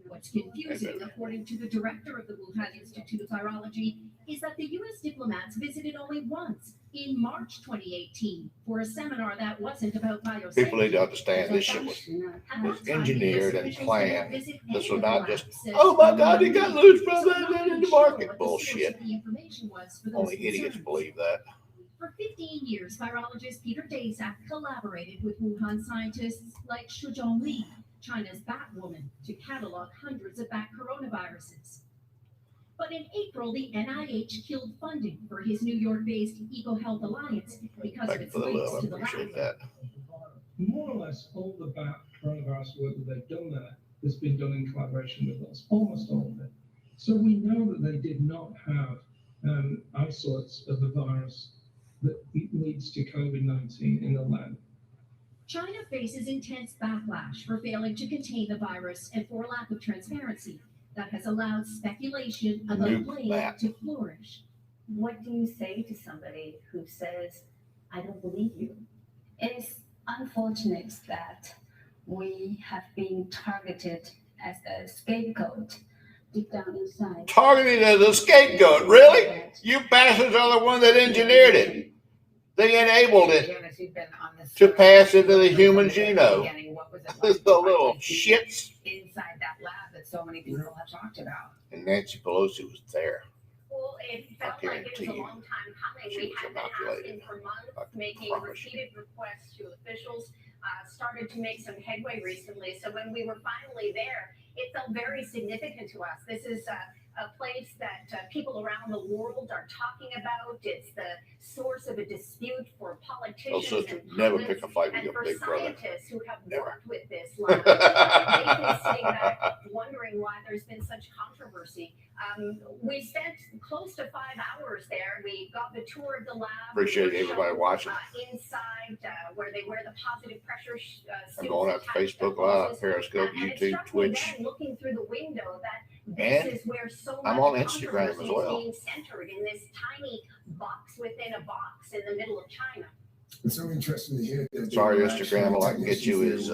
What's confusing, according to the director of the Wuhan Institute of Virology, is that the U.S. diplomats visited only once, in March 2018, for a seminar that wasn't about biosafety. People need to understand this shit was engineered and planned. This was not just, oh my God, he got loose from that in the market. Bullshit. Only idiots believe that. For 15 years, virologist Peter Daszak collaborated with Wuhan scientists like Shuzhong Li, China's Batwoman, to catalog hundreds of bat coronaviruses. But in April, the NIH killed funding for his New York-based EcoHealth Alliance because of its links to the lab. More or less all the bat coronavirus work that they've done there has been done in collaboration with us, almost all of it. So we know that they did not have isolates of the virus that leads to COVID-19 in the lab. China faces intense backlash for failing to contain the virus and for lack of transparency that has allowed speculation about blame to flourish. What do you say to somebody who says, I don't believe you? It's unfortunate that we have been targeted as a scapegoat deep down inside. Targeted as a scapegoat, really? You bastards are the one that engineered it. They enabled it Janice, you've been on this to story pass into the from human the very genome. beginning. What was it like The to little be shits. inside that lab that so many people have talked about? And Nancy Pelosi was there. Well, it felt like it was guarantee a you long time coming. she We was had been inoculated. asking for months, I making promise you. repeated requests to officials, started to make some headway recently. So when we were finally there, it felt very significant to us. This is a place that people around the world are talking about. It's the source of a dispute for politicians Those and sisters never pundits, pick a fight with and your for big brother. scientists who have Never. worked with this lab. They've been sitting back wondering why there's been such controversy. We spent close to 5 hours there. We got the tour of the lab. Appreciate We were everybody shown, watching. Inside where they wear the positive pressure suits. I'm going out to attached to Facebook Live, hoses. Periscope, And it YouTube, struck me Twitch. then, looking through the window, that And this is where so I'm much on Instagram as controversy well. is being centered in this tiny box within a box in the middle of China. It's so interesting to hear that. Sorry, Instagram, all I can get you is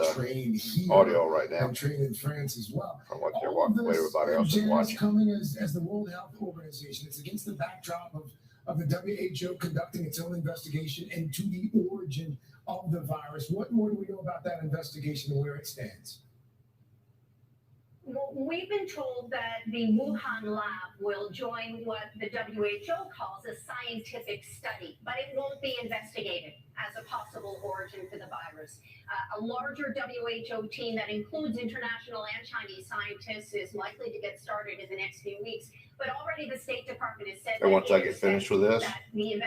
audio right now. And trained in France as well. From what they're All of watching, what this, everybody else is Janice, watching. coming as the World Health Organization. It's against the backdrop of the WHO conducting its own investigation into the origin of the virus. What more do we know about that investigation and where it stands? Well, we've been told that the Wuhan lab will join what the WHO calls a scientific study, but it won't be investigated as a possible origin for the virus. A larger WHO team that includes international and Chinese scientists is likely to get started in the next few weeks. But already the State Department has said And that once I get finished with this,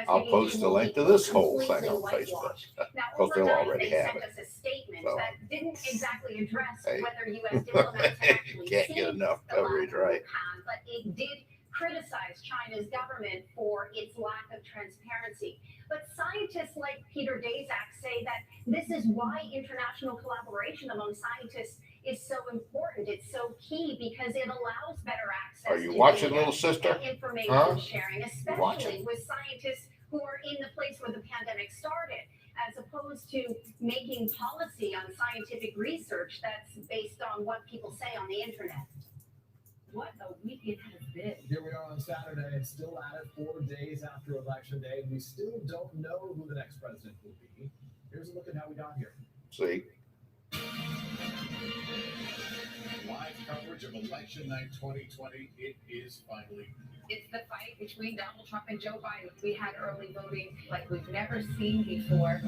I'll post the link to this whole thing on Facebook. Now, Because they'll overnight, already they have sent it. us a statement So, that didn't exactly address hey. whether U.S. diplomats had actually Can't seen get enough the lab coverage, in right? Wuhan, but it did criticize China's government for its lack of transparency. But scientists like Peter Daszak say that this is why international collaboration among scientists is so important. It's so key because it allows better access Are you to watching, data little sister? and information Huh? sharing, You especially watching? with scientists who are in the place where the pandemic started, as opposed to making policy on scientific research that's based on what people say on the internet. What a week it has been. Here we are on Saturday and still at it 4 days after Election Day. We still don't know who the next president will be. Here's a look at how we got here. See? Live coverage of Election Night 2020. It is finally. It's the fight between Donald Trump and Joe Biden. We had early voting like we've never seen before.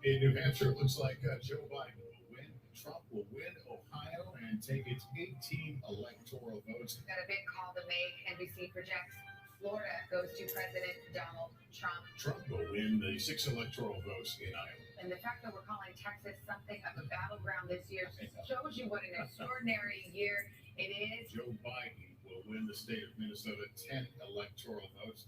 In New Hampshire, it looks like Joe Biden will win. Trump will win Ohio and take its 18 electoral votes. Got a big call to make. NBC projects Florida goes to President Donald Trump. Trump will win the 6 electoral votes in Iowa. And the fact that we're calling Texas something of a battleground this year shows you what an extraordinary year it is. Joe Biden will win the state of Minnesota 10 electoral votes.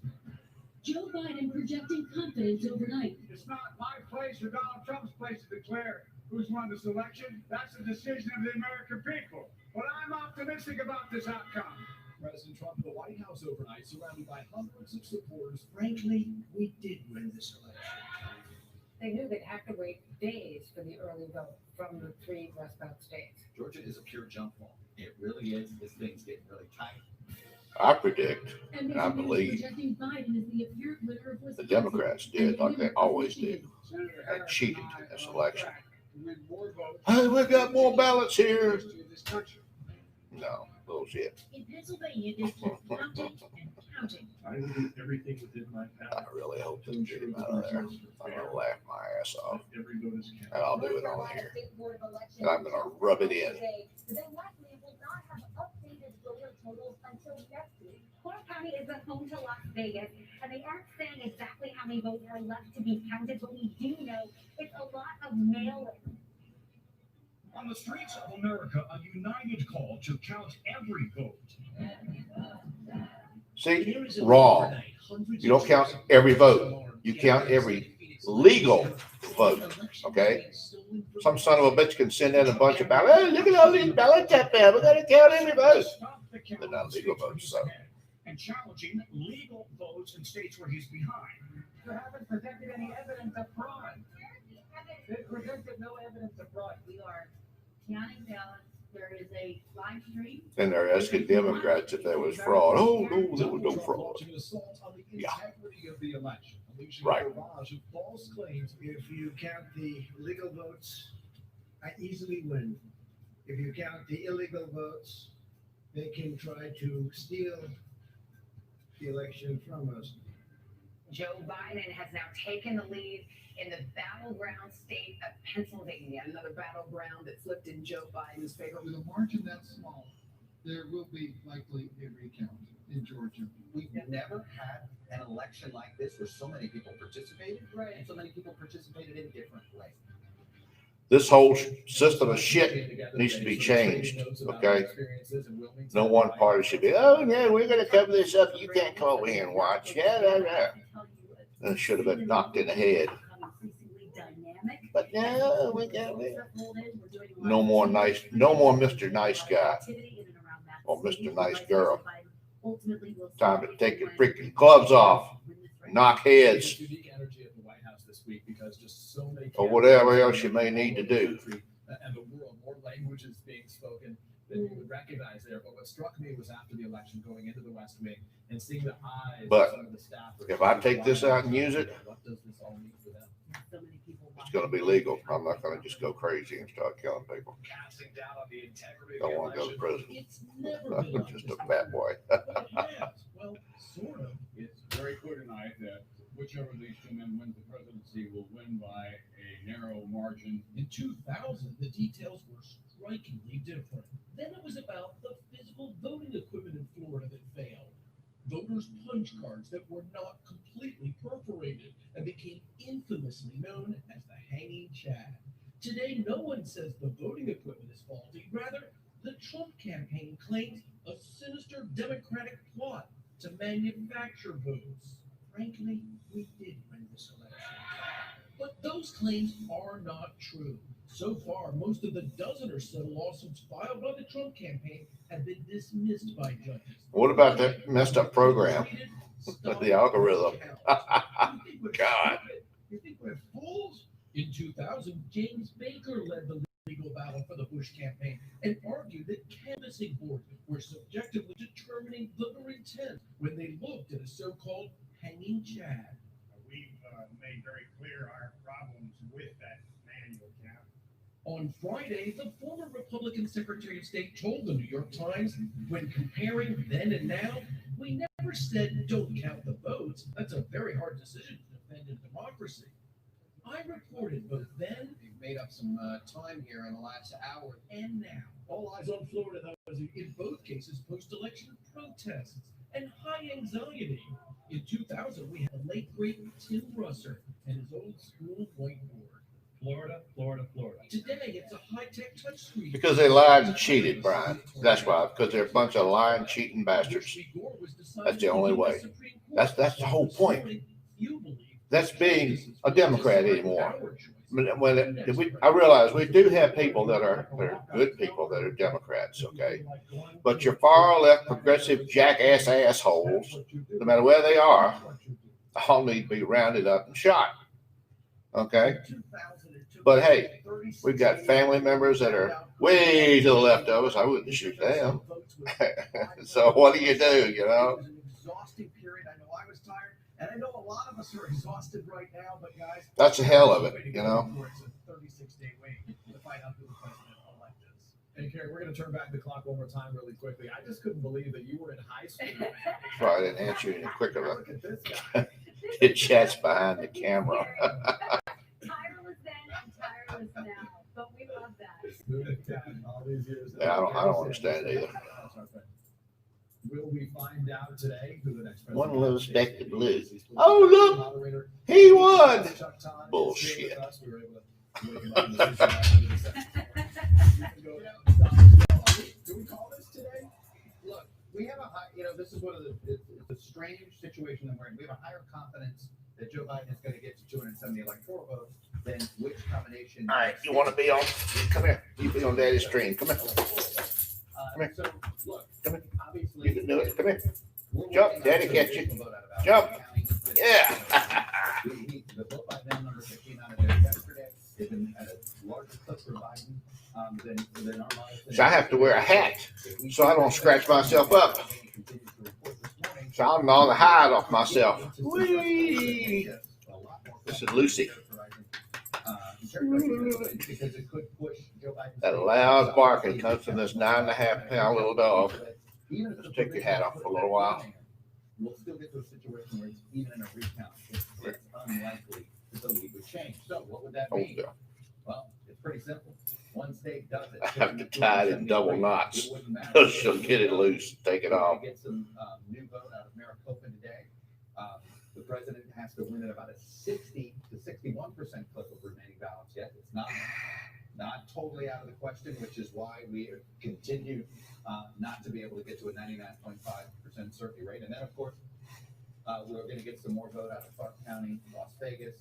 Joe Biden projecting confidence overnight. It's not my place or Donald Trump's place to declare who's won this election. That's the decision of the American people. But I'm optimistic about this outcome. President Trump at the White House overnight, surrounded by hundreds of supporters. Frankly, we did win this election. They knew they'd have to wait days for the early vote from the 3 Rust Belt states. Georgia is a pure jump ball. It really is. This thing's getting really tight. I predict, And and I believe, projecting Biden as the apparent winner of the Wisconsin. Democrats did like they always do. They cheated in this election. Hey, we got more ballots here. No, bullshit. In Pennsylvania, they keep counting and counting. I will do everything within my power. I really hope they get him out of there. I'm gonna laugh my ass off. Every vote is counted. And I'll do it on here. And I'm gonna rub it in. They likely will not have updated voter totals until next week. Clark County is a home to Las Vegas, and they aren't saying exactly how many votes are left to be counted, but we do know it's a lot of mail-in. On the streets of America, a united call to count every vote. See, wrong. You don't count every vote. You count every legal vote, okay? Some son of a bitch can send in a bunch of ballots. Hey, look at all these ballots up there. We're going to count every vote. They're not legal votes, so. And challenging legal votes in states where he's behind. You haven't presented any evidence of fraud. They presented no evidence of fraud. We are counting ballots. There is a live stream. And they're asking Democrats if there was fraud. Oh, no, there was no fraud. An assault on the Yeah. integrity of the election. Right. False claims, if you count the legal votes, I easily win. If you count the illegal votes, they can try to steal the election from us. Joe Biden has now taken the lead in the battleground state of Pennsylvania. Another battleground that flipped in Joe Biden's favor. With a margin that small, there will be likely a recount in Georgia. We've never had an election like this where so many people participated, and so many people participated in different ways. This whole system of shit needs to be changed, okay? No one party should be, oh, yeah, we're going to cover this up. You can't come over here and watch. Yeah. And it should have been knocked in the head. But no, we got it. No more Mr. Nice Guy or Mr. Nice Girl. Time to take your freaking gloves off, knock heads, or whatever else you may need to do. And the world, more languages being spoken than you would recognize there. But what struck me was after the election, going into the West Wing and seeing the eyes But of some of the staffers. if I take this out and use it, What does this all mean for them? it's going to be legal. I'm not going to just go crazy and start killing people. Casting doubt on the integrity Don't of want to go to prison. It's never been I'm just a fat boy. Well, sort of. It's very clear tonight that whichever of these two men wins the presidency will win by a narrow margin. In 2000, the details were strikingly different. Then it was about the physical voting equipment in Florida that failed. Voters' punch cards that were not completely perforated and became infamously known as the hanging Chad. Today, no one says the voting equipment is faulty. Rather, the Trump campaign claims a sinister Democratic plot to manufacture votes. Frankly, we did win this election. But those claims are not true. So far, most of the dozen or so lawsuits filed by the Trump campaign have been dismissed by judges. What about that messed up program? The algorithm. God. You think we're fools? In 2000, James Baker led the legal battle for the Bush campaign and argued that canvassing boards were subjectively determining voter intent when they looked at a so-called hanging Chad. We've made very clear our problems with that manual count. On Friday, the former Republican Secretary of State told the New York Times, when comparing then and now, we never said don't count the votes. That's a very hard decision to defend in democracy. I reported both then, We've made up some time here in the last hour. and now. All eyes on Florida, though, as in both cases, post-election protests and high anxiety. In 2000, we had the late, great Tim Russer and his old school whiteboard. Florida, Florida, Florida. Today, it's a high-tech touchscreen. Because they lied and cheated, Brian. That's why. Because they're a bunch of lying, cheating bastards. That's the only way. That's the whole point. That's being a Democrat anymore. I realize we do have people that are good people that are Democrats, okay? But your far left progressive jackass assholes, no matter where they are, all need to be rounded up and shot. Okay? But hey, we've got family members that are way to the left of us. I wouldn't shoot them. So what do, you know? It was an exhausting period. I know I was tired, and I know a lot of us are exhausted right now, but guys, That's the hell of it, you know? It's a 36-day wait to find out who the president-elect is. Hey, Carrie, we're going to turn back the clock one more time really quickly. I just couldn't believe that you were in high school. That's why I didn't answer you any quicker. Look at this guy. It chats behind the camera. Tireless then and tireless now, but we love that. Moving down all these years. Yeah, I don't understand either. Will we find out today who the next president One little speck of blue. is? Oh, look! He won! Bullshit. Do we call this today? Look, we have a high, this is one of it's a strange situation that we're in. We have a higher confidence that Joe Biden is going to get to 270 electoral votes than which combination. All right, you want to be on? Come here. You be on Daddy's stream. Come here. Come here. So, look, Come here. obviously, You can do it. Come here. Jump. Daddy catch you. Jump. Yeah. The vote by them numbers that came out of there yesterday, they've been at a larger clip for Biden than our model. So I have to wear a hat so I don't scratch myself up. So I'm gnawing the hide off myself. Whee! This is Lucy. Because it could push Joe Biden. That loud barking comes from this 9.5-pound little dog. Just take your hat off for a little while. We'll still get to a situation where it's even in a recount. It's unlikely that the lead would change. So what would that mean? Well, it's pretty simple. One state does it. I have to tie it in double knots. It wouldn't matter. She'll get it loose, take it off. Get some new vote out of Maricopa today. The president has to win at about a 60 to 61% clip of remaining ballots yet. It's not totally out of the question, which is why we continue not to be able to get to a 99.5% certainty rate. And then, of course, we're going to get some more vote out of Clark County, Las Vegas,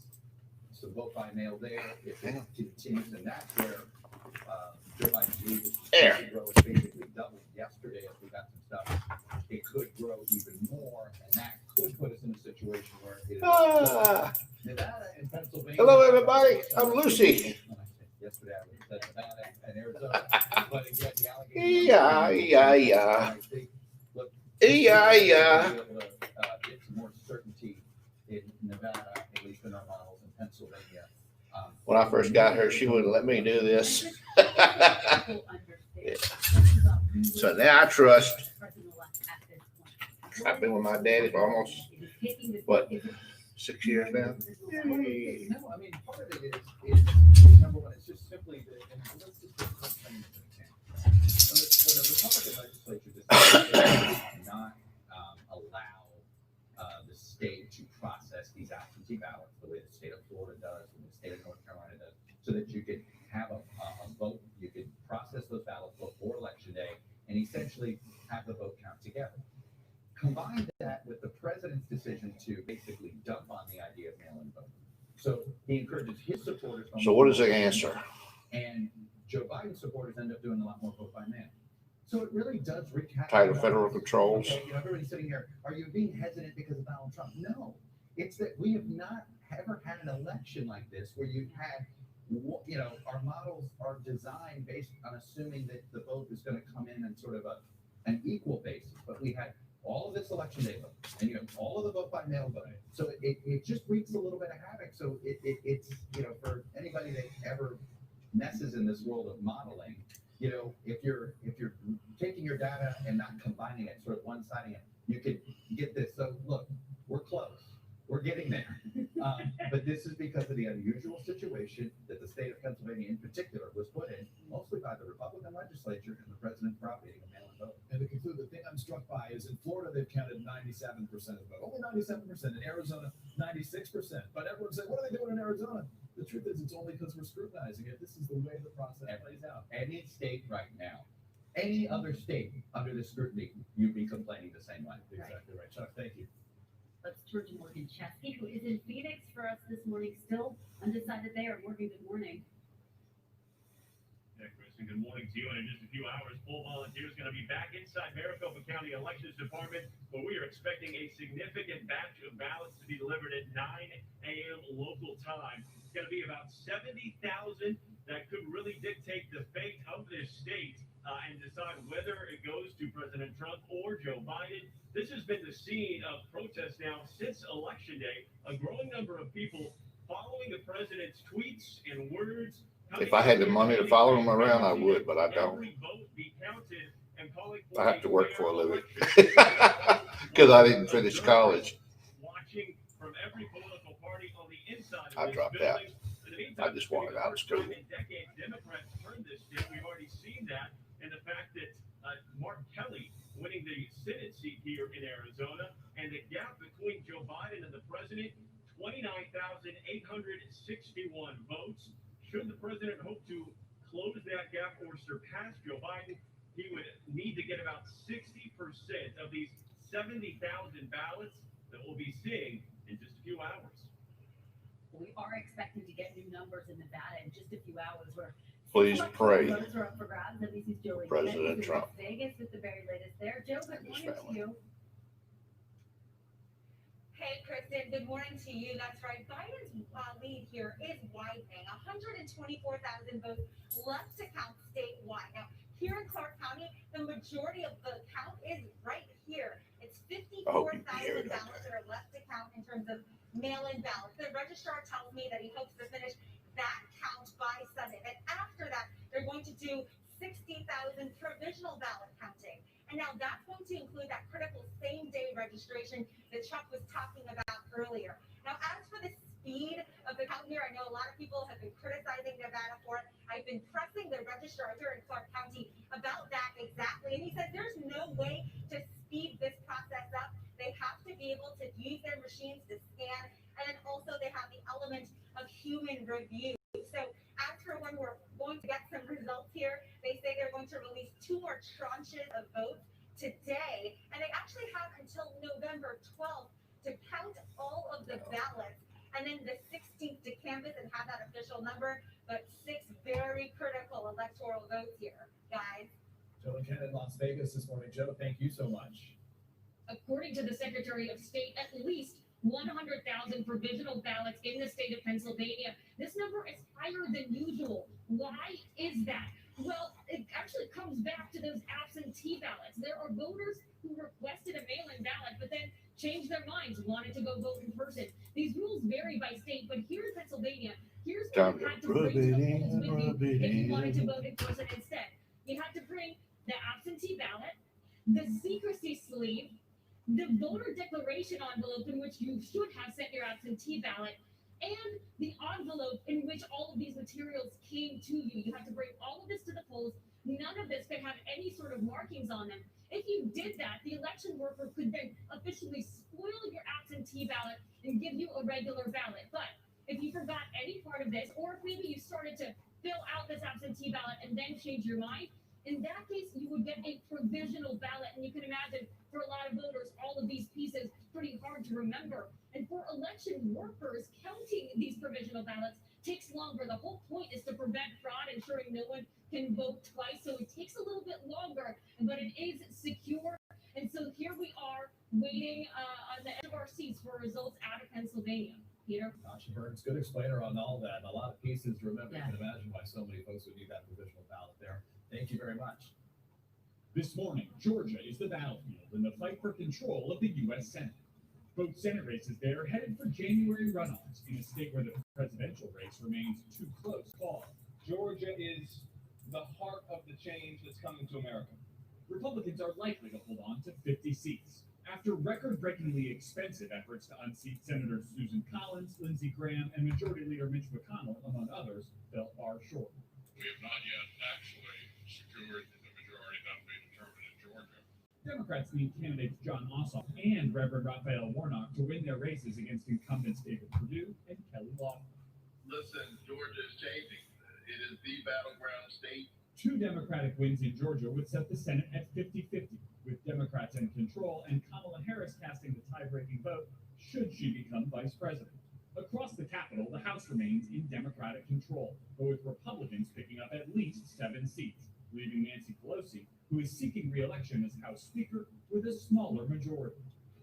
some vote by mail there. If it continues, and that's where Joe Biden's lead is basically doubled yesterday as we got some stuff. It could grow even more, and that could put us in a situation where it is Nevada and Pennsylvania. Hello, everybody. I'm Lucy. Yesterday I said Nevada and Arizona, but again, the allegations. Get some more certainty in Nevada, at least in our models, in Pennsylvania. When I first got her, she wouldn't let me do this. So now I trust. I've been with my daddy for almost, 6 years now? No, I mean, part of it is number one, it's just simply the, and let's just put something as an example. When the Republican legislature decided to not allow the state to process these absentee ballots the way the state of Florida does and the state of North Carolina does, so that you could have a vote, you could process those ballots before election day and essentially have the vote count together. Combine that with the president's decision to basically dump on the idea of mail-in voting. So he encourages his supporters. So what is the answer? And Joe Biden's supporters end up doing a lot more vote by mail. So it really does wreak havoc. Title federal controls. Okay, everybody's sitting here, are you being hesitant because of Donald Trump? No, it's that we have not ever had an election like this where you've had, our models are designed based on assuming that the vote is going to come in sort of an equal basis, but we had all of this election day vote, and you have all of the vote by mail vote. So it just wreaks a little bit of havoc. So it's, for anybody that ever messes in this world of modeling, if you're taking your data and not combining it, sort of one-siding it, you could get this. So look, we're close. We're getting there. But this is because of the unusual situation that the state of Pennsylvania in particular was put in, mostly by the Republican legislature and the president propagating a mail-in vote. And to conclude, the thing I'm struck by is in Florida, they've counted 97% of the vote. Only 97%. In Arizona, 96%. But everyone said, what are they doing in Arizona? The truth is, it's only because we're scrutinizing it. This is the way the process plays out. Any state right now, any other state under this scrutiny, you'd be complaining the same way. Exactly right. Chuck, thank you. Let's turn to Morgan Chesky, who is in Phoenix for us this morning, still undecided there. Morgan, good morning. Yeah, Kristen, good morning to you. And in just a few hours, full volunteers going to be back inside Maricopa County Elections Department, where we are expecting a significant batch of ballots to be delivered at 9 a.m. local time. It's going to be about 70,000 that could really dictate the fate of this state and decide whether it goes to President Trump or Joe Biden. This has been the scene of protests now since Election Day. A growing number of people following the president's tweets and words. If I had the money to follow him around, I would, but I don't. I have to work for a living because I didn't finish college. I dropped out. I just wanted out of school. Democrats turned this state. We've already seen that, and the fact that Mark Kelly winning the Senate seat here in Arizona, and the gap between Joe Biden and the president, 29,861 votes. Should the president hope to close that gap or surpass Joe Biden, he would need to get about 60% of these 70,000 ballots that we'll be seeing in just a few hours. We are expecting to get new numbers in Nevada in just a few hours. Please pray. Votes are up for grabs. NBC's Joey President Trump. Las Vegas with the very latest there. Joe, good morning to you. Hey, Kristen, good morning to you. That's right. Biden's lead here is widening. 124,000 votes left to count statewide. Now, here in Clark County, the majority of the count is right here. It's 54,000 ballots that are left to count in terms of mail-in ballots. The registrar tells me that he hopes to finish that count by Sunday. Then after that, they're going to do 60,000 provisional ballot counting. And now that's going to include that critical same-day registration that Chuck was talking about earlier. Now, as for the speed of the count here, I know a lot of people have been criticizing Nevada for it. I've been pressing the registrar here in Clark County about that exactly. And he said there's no way to speed this process up. They have to be able to use their machines to scan, and then also they have the element of human review. So as for when we're going to get some results here, they say they're going to release 2 more tranches of votes today, and they actually have until November 12th to count all of the ballots, and then the 16th to canvass and have that official number, but 6 very critical electoral votes here, guys. Joe McKenna in Las Vegas this morning. Joe, thank you so much. According to the Secretary of State, at least 100,000 provisional ballots in the state of Pennsylvania. This number is higher than usual. Why is that? Well, it actually comes back to those absentee ballots. There are voters who requested a mail-in ballot, but then changed their minds, wanted to go vote in person. These rules vary by state, but here in Pennsylvania, here's what you had to bring to the polls with you if you wanted to vote in person instead. You had to bring the absentee ballot, the secrecy sleeve, the voter declaration envelope in which you should have sent your absentee ballot, and the envelope in which all of these materials came to you. You have to bring all of this to the polls. None of this could have any sort of markings on them. If you did that, the election worker could then officially spoil your absentee ballot and give you a regular ballot. But if you forgot any part of this, or if maybe you started to fill out this absentee ballot and then change your mind, in that case, you would get a provisional ballot. And you can imagine for a lot of voters, all of these pieces pretty hard to remember. And for election workers, counting these provisional ballots takes longer. The whole point is to prevent fraud, ensuring no one can vote twice. So it takes a little bit longer, but it is secure. And so here we are waiting on the edge of our seats for results out of Pennsylvania. Peter? Tasha Burns, good explainer on all that. And a lot of pieces to remember. You can imagine why so many folks would need that provisional ballot there. Thank you very much. This morning, Georgia is the battlefield in the fight for control of the U.S. Senate. Both Senate races there are headed for January runoffs in a state where the presidential race remains too close call. Georgia is the heart of the change that's coming to America. Republicans are likely to hold on to 50 seats. After record-breakingly expensive efforts to unseat Senators Susan Collins, Lindsey Graham, and Majority Leader Mitch McConnell, among others, fell far short. We have not yet actually secured the majority that will be determined in Georgia. Democrats need candidates John Ossoff and Reverend Raphael Warnock to win their races against incumbents David Perdue and Kelly Loeffler. Listen, Georgia is changing. It is the battleground state. 2 Democratic wins in Georgia would set the Senate at 50-50, with Democrats in control and Kamala Harris casting the tie-breaking vote should she become vice president. Across the Capitol, the House remains in Democratic control, but with Republicans picking up at least 7 seats, leaving Nancy Pelosi, who is seeking re-election as House Speaker, with a smaller majority.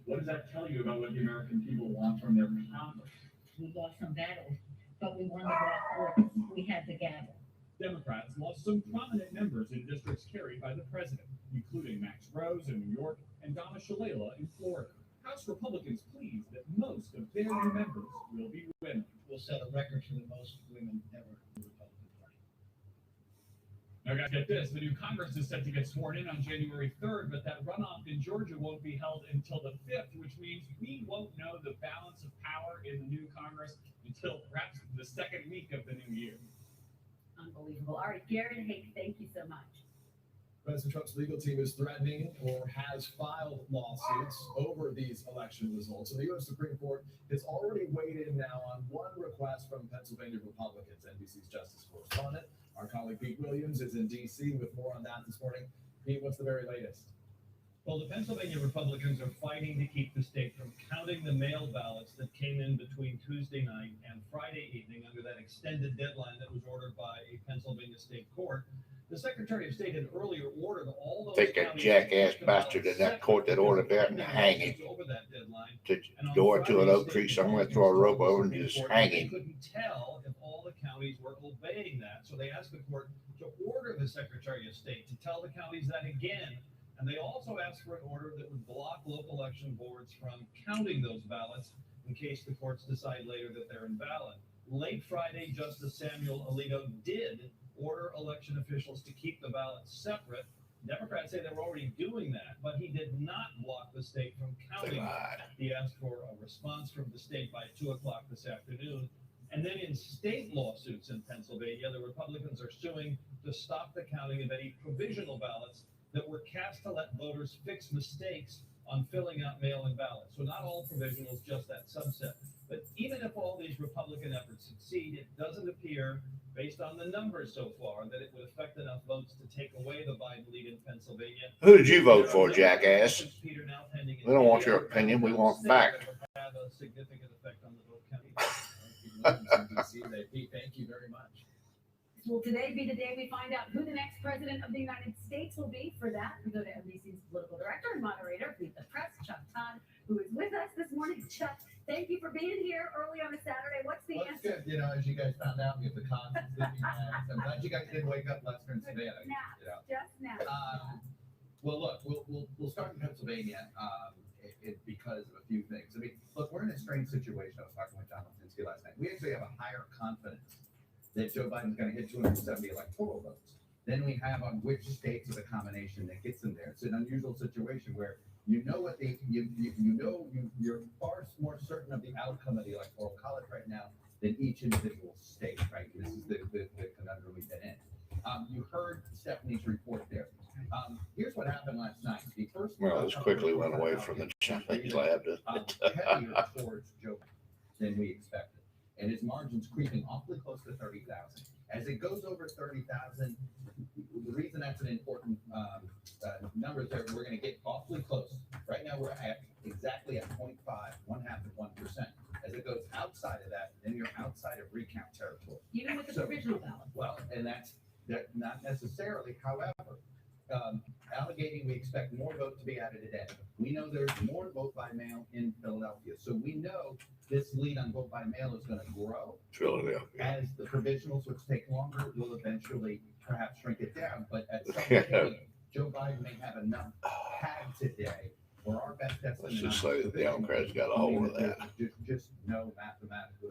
What does that tell you about what the American people want from their Congress? We lost some battles, but we won the block votes. We had the gavel. Democrats lost some prominent members in districts carried by the president, including Max Rose in New York and Donna Shalala in Florida. House Republicans pleased that most of their new members will be women. We'll set a record for the most women ever in the Republican Party. Now, guys, get this. The new Congress is set to get sworn in on January 3rd, but that runoff in Georgia won't be held until the 5th, which means we won't know the balance of power in the new Congress until perhaps the second week of the new year. Unbelievable. All right, Garrett Hake, thank you so much. President Trump's legal team is threatening or has filed lawsuits over these election results. And the U.S. Supreme Court has already weighed in now on one request from Pennsylvania Republicans. NBC's justice correspondent, our colleague Pete Williams, is in D.C. with more on that this morning. Pete, what's the very latest? Well, the Pennsylvania Republicans are fighting to keep the state from counting the mail ballots that came in between Tuesday night and Friday evening under that extended deadline that was ordered by a Pennsylvania state court. The Secretary of State had earlier ordered all those Take that jackass bastard in that court that ordered that and hang him. Over that deadline. To door to an oak tree somewhere, throw a rope over and just hang They him. couldn't tell if all the counties were obeying that, so they asked the court to order the Secretary of State to tell the counties that again. And they also asked for an order that would block local election boards from counting those ballots in case the courts decide later that they're invalid. Late Friday, Justice Samuel Alito did order election officials to keep the ballots separate. Democrats say they were already doing that, but he did not block the state from counting. He asked for a response from the state by 2 o'clock this afternoon. And then in state lawsuits in Pennsylvania, the Republicans are suing to stop the counting of any provisional ballots that were cast to let voters fix mistakes on filling out mail-in ballots. So not all provisionals, just that subset. But even if all these Republican efforts succeed, it doesn't appear, based on the numbers so far, that it would affect enough votes to take away the Biden lead in Pennsylvania. Who did you vote for, jackass? We don't want your opinion. We want fact. Have a significant effect on the vote counting. Thank you very much. Will today be the day we find out who the next president of the United States will be? For that, we go to NBC's political director and moderator, Meet the Press, Chuck Todd, who is with us this morning. Chuck, thank you for being here early on a Saturday. What's the Well, it's answer? good, as you guys found out, we have the cons and sleeping bags. I'm glad you guys didn't wake up less than today. Just now. Well, look, we'll start in Pennsylvania because of a few things. I mean, look, we're in a strange situation. I was talking with John Lasinski last night. We actually have a higher confidence that Joe Biden's going to hit 270 electoral votes. Then we have on which states of the combination that gets him there. It's an unusual situation where you're far more certain of the outcome of the electoral college right now than each individual state, right? This is the conundrum we've been in. You heard Stephanie's report there. Here's what happened last night. The first This quickly went away from the Chinese lab. heavier towards Joe Biden than we expected. And his margin's creeping awfully close to 30,000. As it goes over 30,000, the reason that's an important number is that we're going to get awfully close. Right now, we're at exactly at 0.5, 0.5%. As it goes outside of that, then you're outside of recount territory. Even with the provisional ballot. Well, and that's not necessarily. However, Allegheny, we expect more vote to be added today. We know there's more vote by mail in Philadelphia. So we know this lead on vote by mail is going to grow. Philadelphia. As the provisionals, which take longer, will eventually perhaps shrink it down. But at some point, Joe Biden may have enough pad today, or our best estimate. Let's just say the Democrats got a hold of that. Just no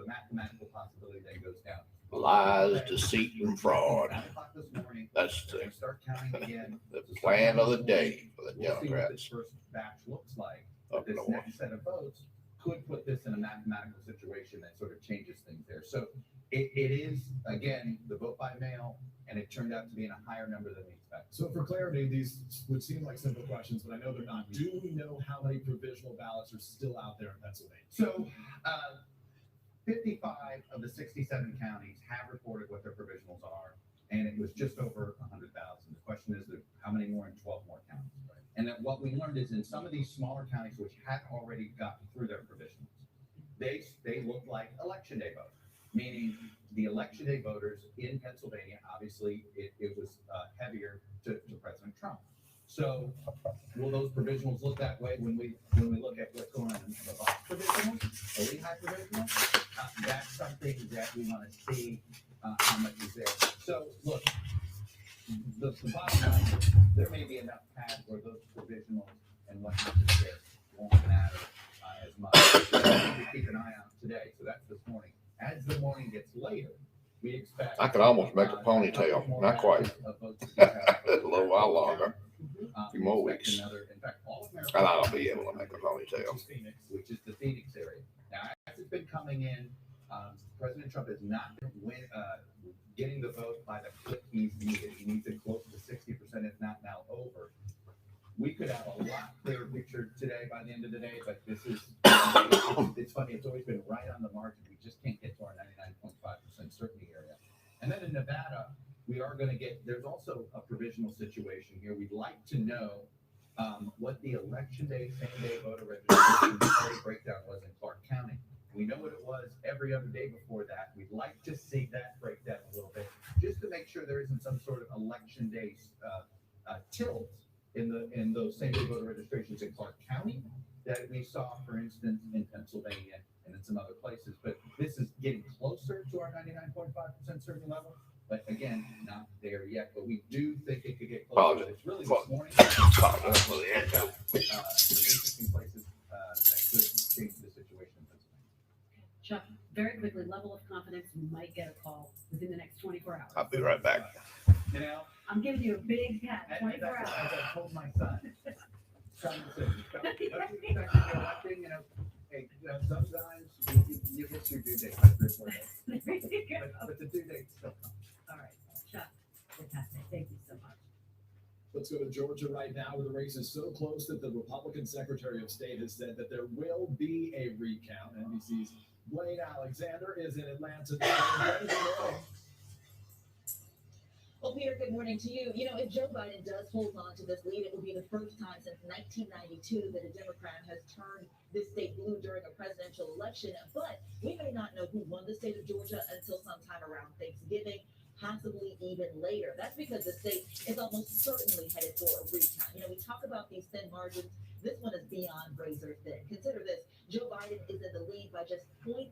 mathematical possibility that it goes down. Lies, deceit, and fraud. 9 o'clock this morning, That's we're gonna start counting again. the plan of the day for the We'll see what this Democrats. first batch looks like. Up This north. next set of votes could put this in a mathematical situation that sort of changes things there. So it is, again, the vote by mail, and it turned out to be in a higher number than we expected. So for clarity, these would seem like simple questions, but I know they're not. Do we know how many provisional ballots are still out there in Pennsylvania? So 55 of the 67 counties have reported what their provisionals are, and it was just over 100,000. The question is how many more in 12 more counties? Right? And that what we learned is in some of these smaller counties, which had already gotten through their provisionals, they look like election day voters, meaning the election day voters in Pennsylvania, obviously it was heavier to President Trump. So will those provisionals look that way when we look at what's going on in the Boston provisionals, the Lehigh provisionals? That's something that we want to see how much is there. So look, the bottom line is there may be enough pad where those provisionals and what happens there won't matter as much. We keep an eye out today. So that's this morning. As the morning gets later, we expect. I could almost make a ponytail. Not quite. A little while longer. A few more weeks. In fact, all of And I'll be able to make a ponytail. Which is the Phoenix area. Now, as it's been coming in, President Trump is not getting the vote by the clip he's needed. He needs it close to 60%, if not now over. We could have a lot clearer picture today by the end of the day, but this is, it's funny, it's always been right on the margin. We just can't get to our 99.5% certainty area. And then in Nevada, we are going to get, there's also a provisional situation here. We'd like to know what the election day, same day voter registration breakdown was in Clark County. We know what it was every other day before that. We'd like to see that breakdown a little bit, just to make sure there isn't some sort of election day tilt in those same day voter registrations in Clark County that we saw, for instance, in Pennsylvania and in some other places. But this is getting closer to our 99.5% certainty level. But again, not there yet. But we do think it could get closer. It's really this morning. Interesting places that could change the situation in Pennsylvania. confidence we might get a call within the next 24 hours. I'll be right back. You know, I'm giving you a big pat, as 24 I hours. told my son, don't you expect to be electing, you know, hey, sometimes you miss your due date by 3 or 4 days. There you go. But the due date still comes. All right, Chuck, fantastic. Thank you so much. Let's go to Georgia right now, where the race is so close that the Republican Secretary of State has said that there will be a recount. NBC's Blaine Alexander is in Atlanta. Good morning. Well, Peter, good morning to you. You know, if Joe Biden does hold on to this lead, it will be the first time since 1992 that a Democrat has turned this state blue during a presidential election. But we may not know who won the state of Georgia until sometime around Thanksgiving, possibly even later. That's because the state is almost certainly headed for a recount. You know, we talk about these thin margins. This one is beyond razor thin. Consider this. Joe Biden is in the lead by just 0.1%.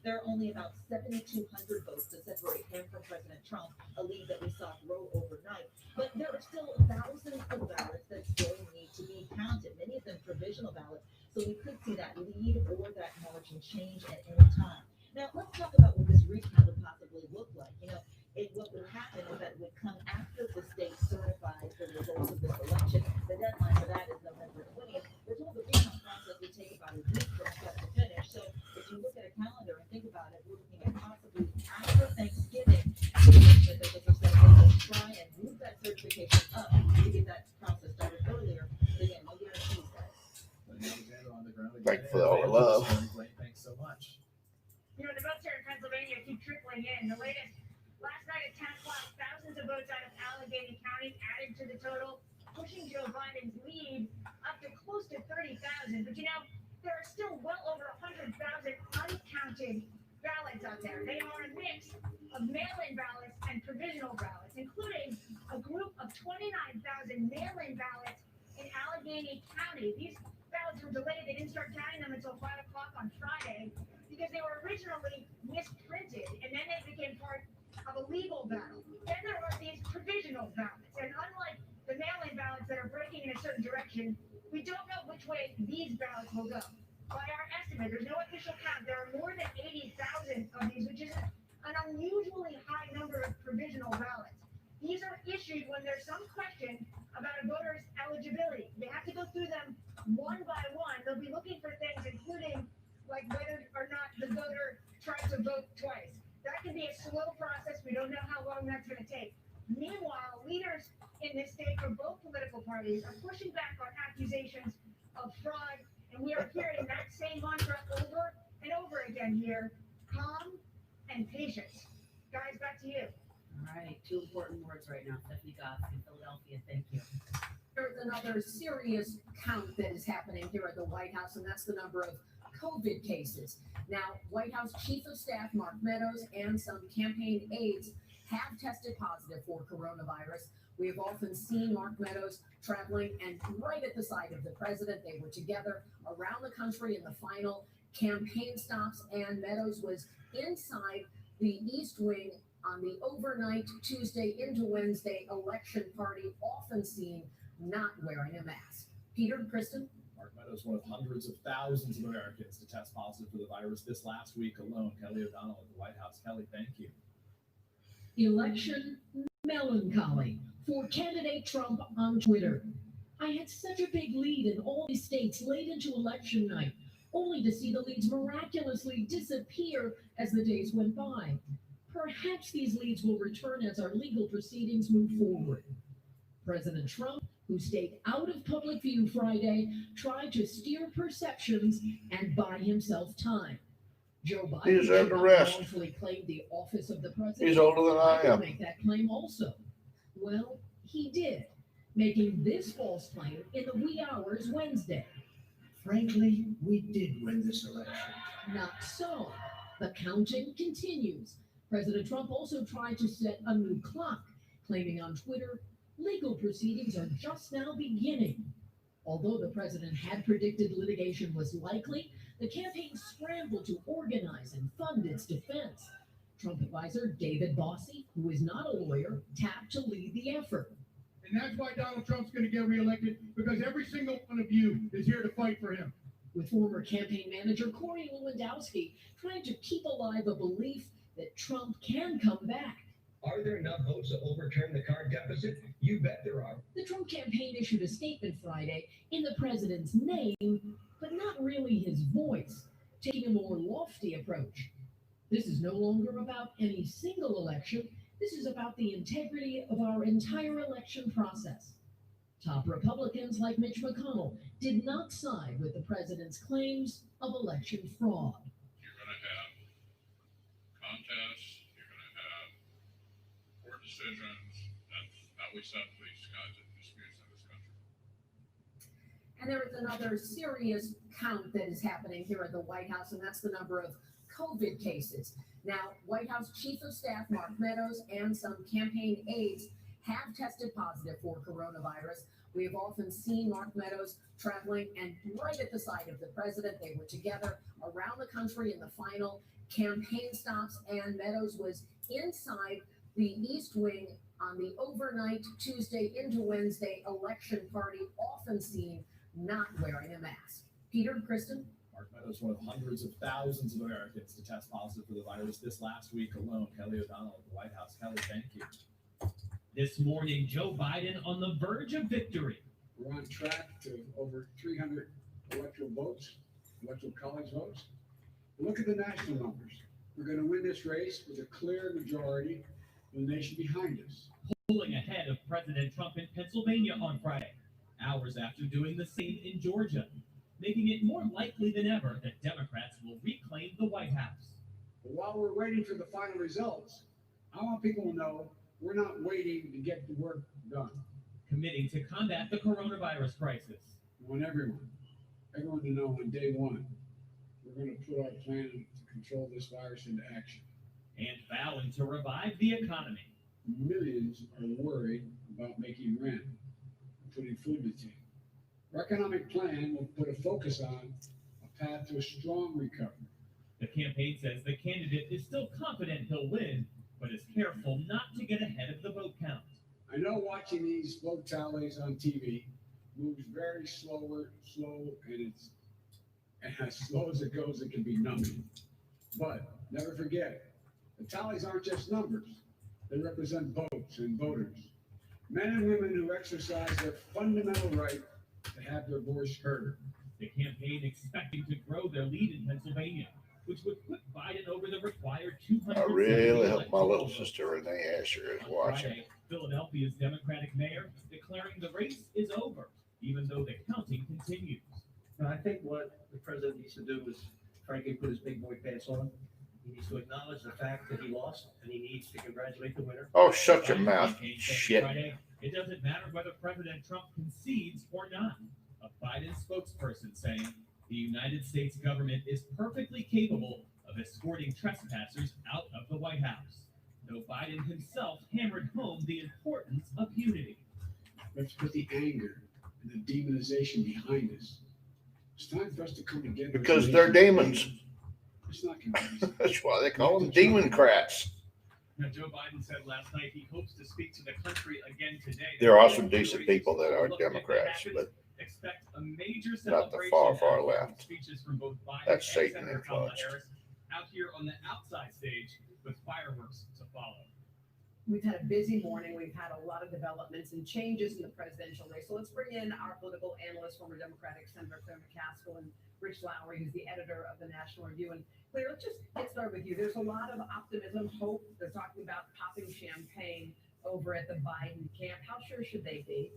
There are only about 7,200 votes to separate him from President Trump, a lead that we saw grow overnight. But there are still thousands of ballots that still need to be counted, many of them provisional ballots. So we could see that lead or that margin change at any time. Now, let's talk about what this recount would possibly look like. You know, what would happen is that it would come after the state certifies the results of this election. The deadline for that is November 20th. We're told the recount process would take about a week from start to finish. So if you look at a calendar and think about it, we're looking at possibly after Thanksgiving, the election officials have said they will try and move that certification up to get that process started earlier. But again, no guarantees, guys. Alexander on the ground again. Thank you for all the love. Blaine, thanks so much. You know, the votes here in Pennsylvania keep trickling in. The latest, last night at 10 o'clock, thousands of votes out of Allegheny County added to the total, pushing Joe Biden's lead up to close to 30,000. But you know, there are still well over 100,000 uncounted ballots out there. They are a mix of mail-in ballots and provisional ballots, including a group of 29,000 mail-in ballots in Allegheny County. These ballots were delayed. They didn't start counting them until 5 o'clock on Friday because they were originally misprinted, and then they became part of a legal battle. Then there are these provisional ballots, and unlike the mail-in ballots that are breaking in a certain direction, we don't know which way these ballots will go. By our estimate, there's no official count. There are more than 80,000 of these, which is an unusually high number of provisional ballots. These are issued when there's some question about a voter's eligibility. They have to go through them one by one. They'll be looking for things including like whether or not the voter tried to vote twice. That can be a slow process. We don't know how long that's going to take. Meanwhile, leaders in this state from both political parties are pushing back on accusations of fraud, and we are hearing that same mantra over and over again here: calm and patience. Guys, back to you. All right, two important words right now. Stephanie Goff in Philadelphia. Thank you. There's another serious count that is happening here at the White House, and that's the number of COVID cases. Now, White House Chief of Staff Mark Meadows and some campaign aides have tested positive for coronavirus. We have often seen Mark Meadows traveling and right at the side of the president. They were together around the country in the final campaign stops, and Meadows was inside the East Wing on the overnight Tuesday into Wednesday election party, often seen not wearing a mask. Peter and Kristen. Mark Meadows, one of hundreds of thousands of Americans to test positive for the virus this last week alone. Kelly O'Donnell at the White House. Kelly, thank you. Election melancholy for candidate Trump on Twitter. I had such a big lead in all these states late into election night, only to see the leads miraculously disappear as the days went by. Perhaps these leads will return as our legal proceedings move forward. President Trump, who stayed out of public view Friday, tried to steer perceptions and buy himself time. Joe Biden He deserved a rest. wrongfully claimed the office of the president. He's older than I could am. make that claim also. Well, he did, making this false claim in the wee hours Wednesday. Frankly, we did win this election. Not so. The counting continues. President Trump also tried to set a new clock, claiming on Twitter, legal proceedings are just now beginning. Although the president had predicted litigation was likely, the campaign scrambled to organize and fund its defense. Trump advisor David Bossie, who is not a lawyer, tapped to lead the effort. And that's why Donald Trump's going to get reelected, because every single one of you is here to fight for him. with former campaign manager Corey Lewandowski trying to keep alive a belief that Trump can come back. Are there enough votes to overturn the current deficit? You bet there are. The Trump campaign issued a statement Friday in the president's name, but not really his voice, taking a more lofty approach. This is no longer about any single election. This is about the integrity of our entire election process. Top Republicans like Mitch McConnell did not side with the president's claims of election fraud. You're going to have contests, you're going to have court decisions. That's how we settle these kinds of disputes in this country. And there is another serious count that is happening here at the White House, and that's the number of COVID cases. Now, White House Chief of Staff Mark Meadows and some campaign aides have tested positive for coronavirus. We have often seen Mark Meadows traveling and right at the side of the president. They were together around the country in the final campaign stops, and Meadows was inside the East Wing on the overnight Tuesday into Wednesday election party, often seen not wearing a mask. Peter and Kristen? Mark Meadows, one of hundreds of thousands of Americans to test positive for the virus this last week alone. Kelly O'Donnell at the White House. Kelly, thank you. This morning, Joe Biden on the verge of victory. We're on track to over 300 electoral votes, electoral college votes. Look at the national numbers. We're going to win this race with a clear majority of the nation behind us. Pulling ahead of President Trump in Pennsylvania on Friday, hours after doing the same in Georgia, making it more likely than ever that Democrats will reclaim the White House. But while we're waiting for the final results, I want people to know we're not waiting to get the work done. Committing to combat the coronavirus crisis. I want everyone to know on day one, we're going to put our plan to control this virus into action. And vowing to revive the economy. Millions are worried about making rent and putting food to the table. Our economic plan will put a focus on a path to a strong recovery. The campaign says the candidate is still confident he'll win, but is careful not to get ahead of the vote count. I know watching these vote tallies on TV moves very slow, and it's as slow as it goes, it can be numbing. But never forget, the tallies aren't just numbers. They represent votes and voters. Men and women who exercise their fundamental right to have their voice heard. The campaign expecting to grow their lead in Pennsylvania, which would put Biden over the required 200. I really hope my little sister Renee Asher is watching. Friday, Philadelphia's Democratic mayor declaring the race is over, even though the counting continues. And I think what the president needs to do is, frankly, put his big boy pants on. He needs to acknowledge the fact that he lost, and he needs to congratulate the winner. Oh, shut your mouth, Campaign said shit. Friday, it doesn't matter whether President Trump concedes or not. A Biden spokesperson saying the United States government is perfectly capable of escorting trespassers out of the White House, though Biden himself hammered home the importance of unity. Let's put the anger and the demonization behind us. It's time for us to come together. Because they're demons. It's not confusing. That's why they call them Democrats. Now, Joe Biden said last night he hopes to speak to the country again today. There are some decent people that are Democrats, but Expect a major not the celebration far after left. speeches from both Biden That's and Satan Senator Kamala influenced. Harris out here on the outside stage with fireworks to follow. We've had a busy morning. We've had a lot of developments and changes in the presidential race. So let's bring in our political analyst, former Democratic Senator Claire McCaskill, and Rich Lowry, who's the editor of the National Review. And Claire, let's just get started with you. There's a lot of optimism, hope. They're talking about popping champagne over at the Biden camp. How sure should they be?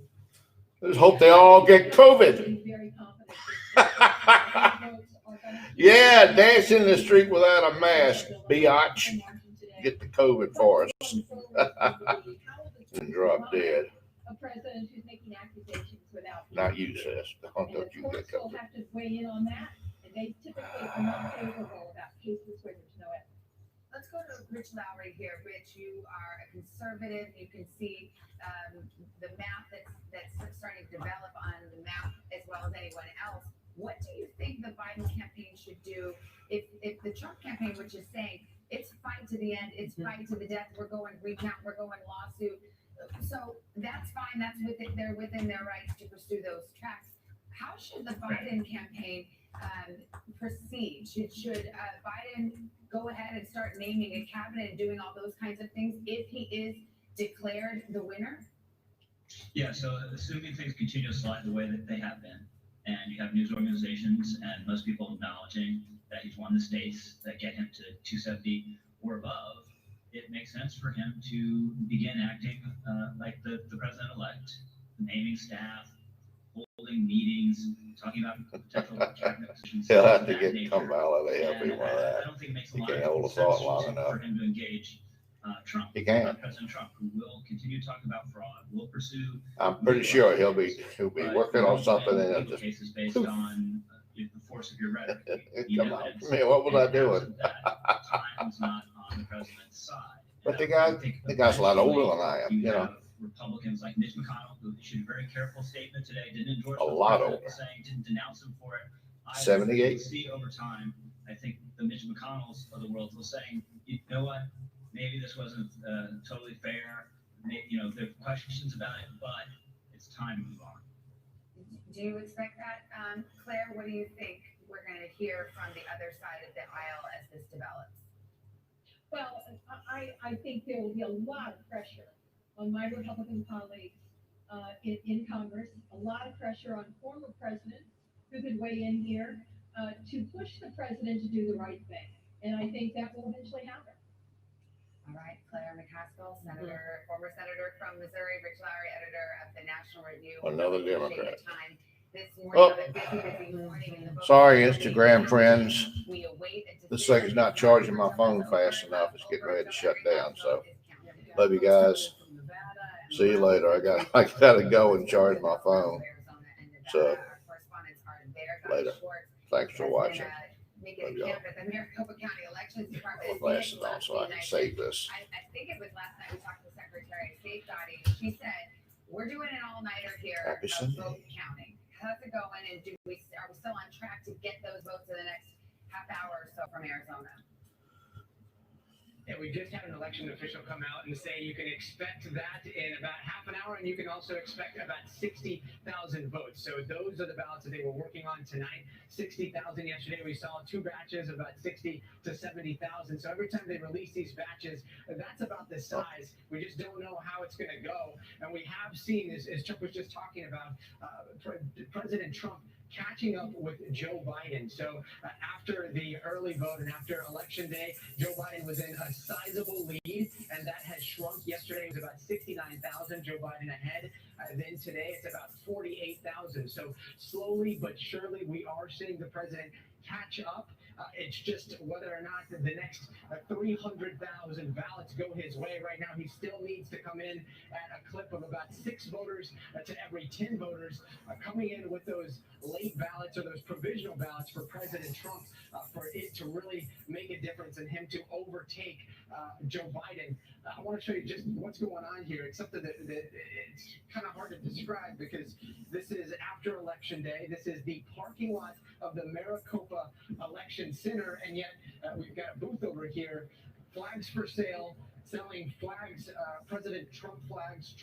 Let's hope they all get COVID. Very confident. Yeah, dance in the street without a mask, biatch. Get the COVID for us. And drop dead. A president who's making accusations without. Not you, sis. Don't And the you get courts will COVID. have to weigh in on that, and they typically are not favorable about cases where there's no evidence. Let's go to Rich Lowry here. Rich, you are a conservative. You can see the map that's starting to develop on the map as well as anyone else. What do you think the Biden campaign should do if the Trump campaign, which is saying it's fight to the end, it's fight to the death, we're going recount, we're going lawsuit. So that's fine. They're within their rights to pursue those tracks. How should the Biden campaign proceed? Should Biden go ahead and start naming a cabinet and doing all those kinds of things if he is declared the winner? Yeah, so assuming things continue to slide the way that they have been, and you have news organizations and most people acknowledging that he's won the states that get him to 270 or above, it makes sense for him to begin acting like the president-elect, naming staff, holding meetings, talking about potential cabinet positions. He'll have to of that get nature. Kamala to help And him with I that. don't think it makes a He lot can't of hold a sense thought long enough. for him to engage Trump. He can. President Trump, who will continue to talk about fraud, will pursue. I'm pretty sure he'll be But working on something and legal it'll just, cases based poof. on the force of your rhetoric. Come on, man, what was I doing? Time's not on the president's side. But the guy's a lot older than I am, you know. have Republicans like Mitch McConnell, who issued a very careful statement today, didn't endorse A what the lot president older. was saying, didn't denounce him for it. either. 78. We'll see over time. I think the Mitch McConnells of the world will saying, you know what, maybe this wasn't totally fair. Maybe, you know, there are questions about it, but it's time to move on. Do you expect that, Claire? What do you think we're going to hear from the other side of the aisle as this develops? Well, I think there will be a lot of pressure on my Republican colleagues in Congress, a lot of pressure on former presidents who could weigh in here to push the president to do the right thing. And I think that will eventually happen. All right, Claire McCaskill, Senator, former senator from Missouri, Rich Lowry, editor of the National Review. Another Really appreciate Democrat. your time this morning Oh. on a busy morning in the vote. Sorry, Instagram friends. We await a This decision. thing's not charging my phone fast enough. It's getting ready to shut down, so love you guys. See you later. I gotta go and charge my phone. So later. Thanks for watching. Making Love a y'all. camp at the Maricopa County Elections Department. My glasses on so I can save this. I think it was last night we talked to the Secretary of State, Dottie, and she said, we're doing an all-nighter here Happy of Sunday. vote counting. How's it going, and are we still on track to get those votes in the next half hour or so from Arizona? Yeah, we just had an election official come out and say you can expect that in about half an hour, and you can also expect about 60,000 votes. So those are the ballots that they were working on tonight. 60,000 yesterday. We saw two batches, about 60 to 70,000. So every time they release these batches, that's about the size. We just don't know how it's going to go. And we have seen, as Chuck was just talking about, President Trump catching up with Joe Biden. So after the early vote and after election day, Joe Biden was in a sizable lead, and that has shrunk. Yesterday it was about 69,000, Joe Biden ahead. Then today it's about 48,000. So slowly but surely we are seeing the president catch up. It's just whether or not the next 300,000 ballots go his way. Right now, he still needs to come in at a clip of about 6 voters to every 10 voters coming in with those late ballots or those provisional ballots for President Trump for it to really make a difference and him to overtake Joe Biden. I want to show you just what's going on here. It's something that it's kind of hard to describe because this is after Election Day. This is the parking lot of the Maricopa Election Center, and yet we've got a booth over here, flags for sale, selling flags, President Trump flags,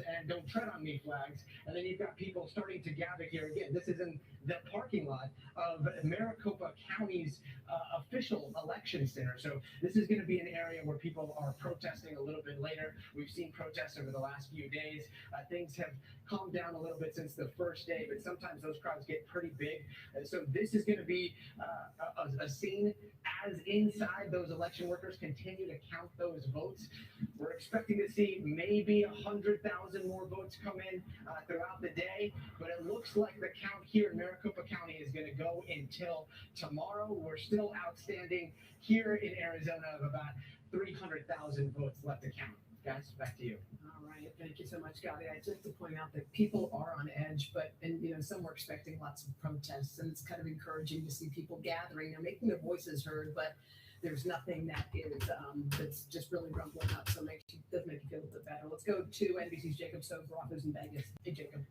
and Don't Tread on Me flags. And then you've got people starting to gather here again. This is in the parking lot of Maricopa County's official election center. So this is going to be an area where people are protesting a little bit later. We've seen protests over the last few days. Things have calmed down a little bit since the first day, but sometimes those crowds get pretty big. And so this is going to be a scene as inside those election workers continue to count those votes. We're expecting to see maybe 100,000 more votes come in throughout the day, but it looks like the count here in Maricopa County is going to go until tomorrow. We're still outstanding here in Arizona of about 300,000 votes left to count. Guys, back to you. All right, thank you so much, Gotti. I'd like to point out that people are on edge, and some were expecting lots of protests, and it's kind of encouraging to see people gathering. They're making their voices heard, but there's nothing that is that's just really rumbling up, so it does make you feel a bit better. Let's go to NBC's Jacob Soboroff, who's in Vegas. Hey, Jacob.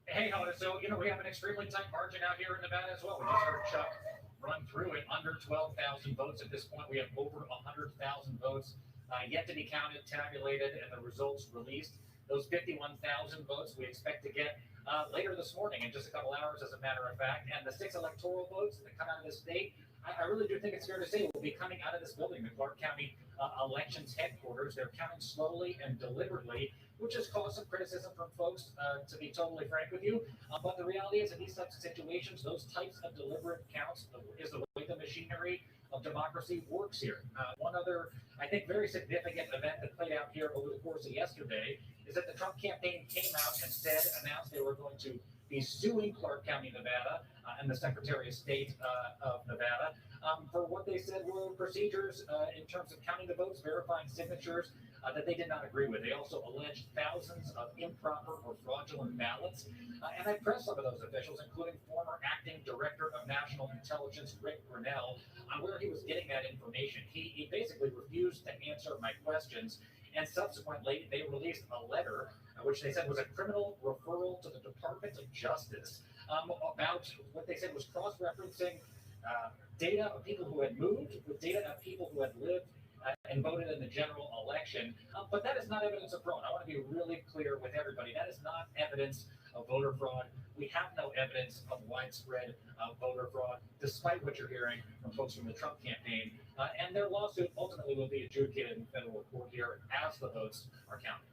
Hey, Hoda. So, we have an extremely tight margin out here in Nevada as well. We just heard Chuck run through it. Under 12,000 votes at this point. We have over 100,000 votes yet to be counted, tabulated, and the results released. those 51,000 votes we expect to get later this morning in just a couple hours, as a matter of fact. And the 6 electoral votes that come out of this state, I really do think it's fair to say will be coming out of this building, the Clark County Elections Headquarters. They're counting slowly and deliberately, which has caused some criticism from folks, to be totally frank with you. But the reality is, in these types of situations, those types of deliberate counts is the way the machinery of democracy works here. One other, I think, very significant event that played out here over the course of yesterday is that the Trump campaign came out and announced they were going to be suing Clark County, Nevada, and the Secretary of State of Nevada for what they said were procedures in terms of counting the votes, verifying signatures that they did not agree with. They also alleged thousands of improper or fraudulent ballots. And I pressed some of those officials, including former acting director of national intelligence, Rick Grinnell, on where he was getting that information. He basically refused to answer my questions. And subsequently, they released a letter, which they said was a criminal referral to the Department of Justice about what they said was cross-referencing data of people who had moved with data of people who had lived and voted in the general election. But that is not evidence of fraud. I want to be really clear with everybody. That is not evidence of voter fraud. We have no evidence of widespread voter fraud, despite what you're hearing from folks from the Trump campaign. And their lawsuit ultimately will be adjudicated in federal court here as the votes are counted.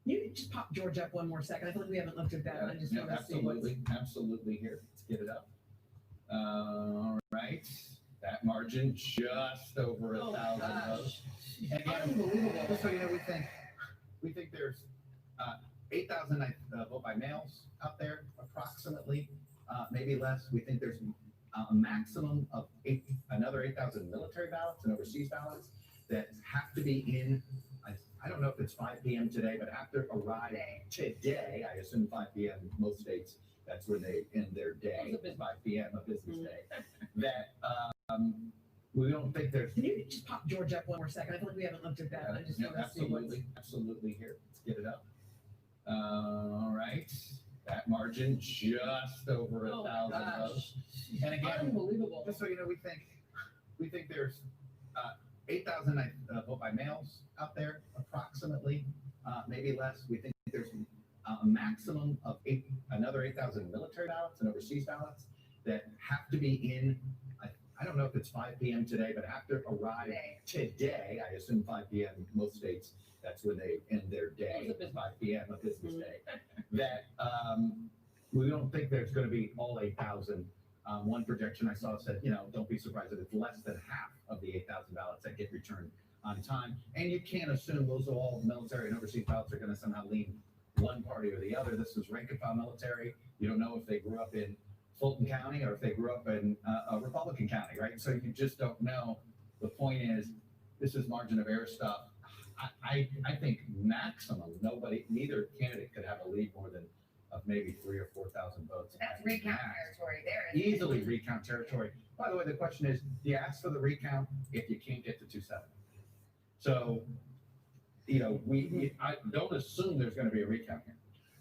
You can just pop George up one more second. I feel like we haven't looked at that. I just No, want to see what's. absolutely here. Let's get it up. All right, that margin just over 1,000 votes. And again, Unbelievable. just so you know, we think there's 8,000 vote by mails out there, approximately, maybe less. We think there's a maximum of another 8,000 military ballots and overseas ballots that have to be in. I don't know if it's 5 p.m. today, but have to arrive today. I assume 5 p.m. most states. That's when they end their day, 5 p.m. a business day. That we don't think there's. Can you just pop George up one more second? I feel like we haven't looked at that. I just want to see what's. Absolutely here. Let's get it up. All right, that margin just over 1,000 votes. And again, Unbelievable. just so you know, we think there's 8,000 vote by mails out there, approximately, maybe less. We think there's a maximum of another 8,000 military ballots and overseas ballots that have to be in. I don't know if it's 5 p.m. today, but have to arrive today. I assume 5 p.m. most states. That's when they end their day, 5 p.m. a business day. That we don't think there's going to be all 8,000. One projection I saw said, don't be surprised if it's less than half of the 8,000 ballots that get returned on time. And you can't assume those are all military and overseas ballots are going to somehow lean one party or the other. This is rank and file military. You don't know if they grew up in Fulton County or if they grew up in a Republican county, right? So you just don't know. The point is, this is margin of error stuff. I think maximum, neither candidate could have a lead more than of maybe 3,000 or 4,000 votes. That's recount territory there. Easily recount territory. By the way, the question is, do you ask for the recount if you can't get to 270? So, I don't assume there's going to be a recount here.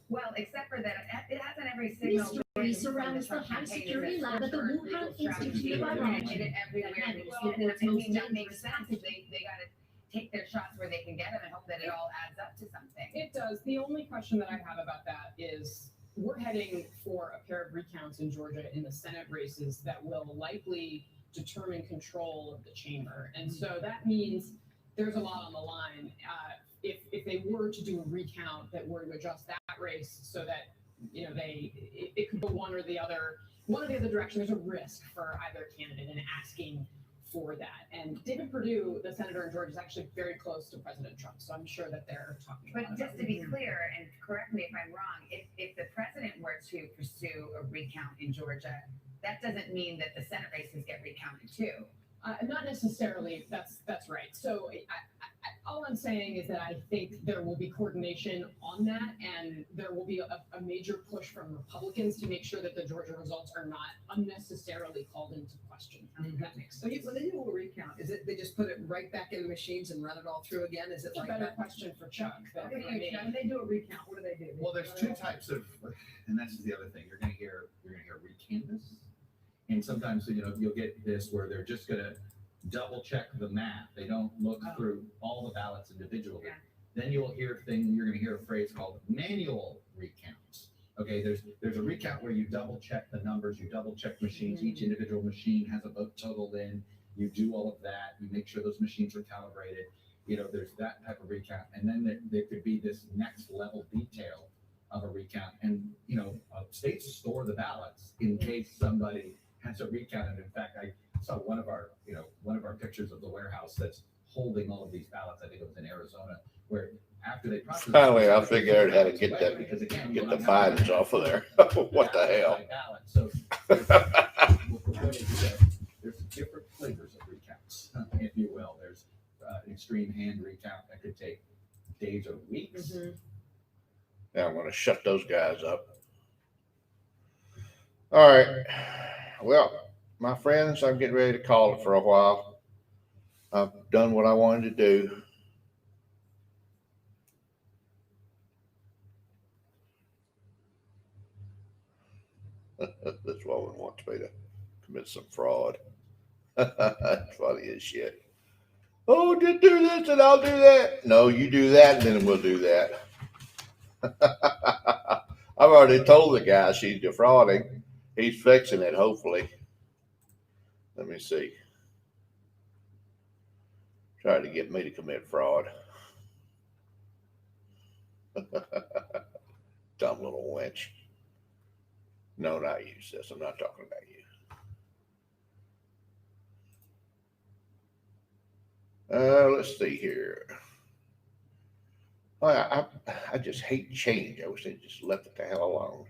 Well, except for that, it hasn't every signal. Mystery surrounds the high security lab at the Wuhan Institute of Virology. It everywhere. That we handles go. the And world's I most mean, that makes dangerous sense. They got to take their shots where they can get them and hope that it all adds up to something. It does. The only question that I have about that is we're heading for a pair of recounts in Georgia in the Senate races that will likely determine control of the chamber. And so that means there's a lot on the line. If they were to do a recount that were to adjust that race so that, it could go one or the other direction, there's a risk for either candidate in asking for that. And David Perdue, the senator in Georgia, is actually very close to President Trump. So I'm sure that they're talking about it. But just to be clear, and correct me if I'm wrong, if the president were to pursue a recount in Georgia, that doesn't mean that the Senate races get recounted too. Not necessarily. That's right. So all I'm saying is that I think there will be coordination on that, and there will be a major push from Republicans to make sure that the Georgia results are not unnecessarily called into question. That makes sense. So when they do a recount, is it they just put it right back in the machines and run it all through again? Is it It's a like better that? question for Chuck. When they do a recount, what do they do? Well, there's two types of, and that's the other thing. You're going to hear recanvass, and sometimes you'll get this where they're just going to double check the math. They don't look through all the ballots individually. Then you'll hear you're gonna hear a phrase called manual recounts. Okay, there's a recount where you double check the numbers, you double check machines, each individual machine has a vote totaled in, you do all of that, you make sure those machines are calibrated. You know, there's that type of recount. And then there could be this next level detail of a recount. And, you know, states store the ballots in case somebody has a recount. And in fact, I saw one of our pictures of the warehouse that's holding all of these ballots. I think it was in Arizona, where after they process. Finally, I figured out how to get the fines off of there. What the hell? So there's different flavors of recounts, if you will. There's an extreme hand recount that could take days or weeks. Now I'm going to shut those guys up. All right. Well, my friends, I'm getting ready to call it for a while. I've done what I wanted to do. This woman wants me to commit some fraud. That's funny as shit. Oh, just do this and I'll do that. No, you do that and then we'll do that. I've already told the guy she's defrauding. He's fixing it, hopefully. Let me see. Trying to get me to commit fraud. Dumb little wench. No, not you, sis. I'm not talking about you. Let's see here. I just hate change. I wish they just left it the hell alone.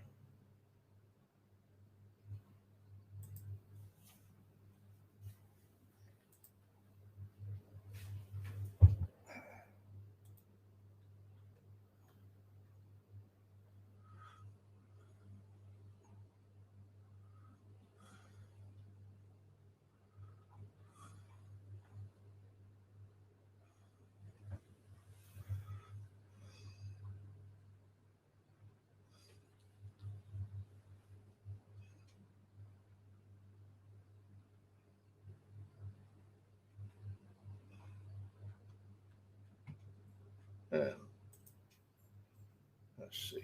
Let's see.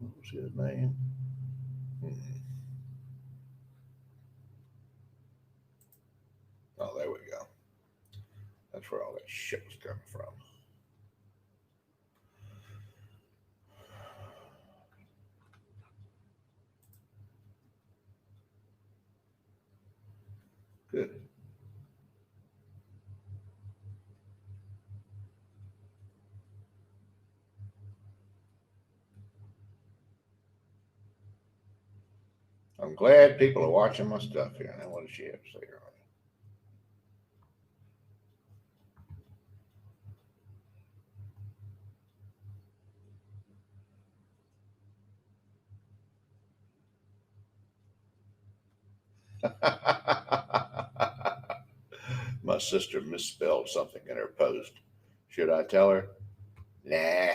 What was his name? Oh, there we go. That's where all that shit was coming from. Good. I'm glad people are watching my stuff here. Now, what does she have to say on it? My sister misspelled something in her post. Should I tell her? Nah.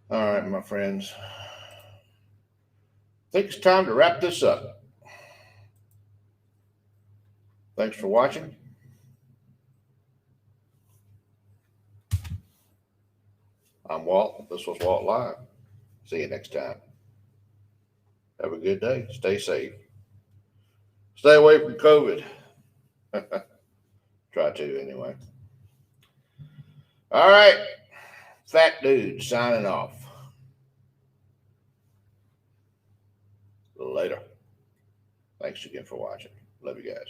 All right, my friends. I think it's time to wrap this up. Thanks for watching. I'm Walt. This was Walt Live. See you next time. Have a good day. Stay safe. Stay away from COVID. Try to, anyway. All right. Fat Dude signing off. Later. Thanks again for watching. Love you guys.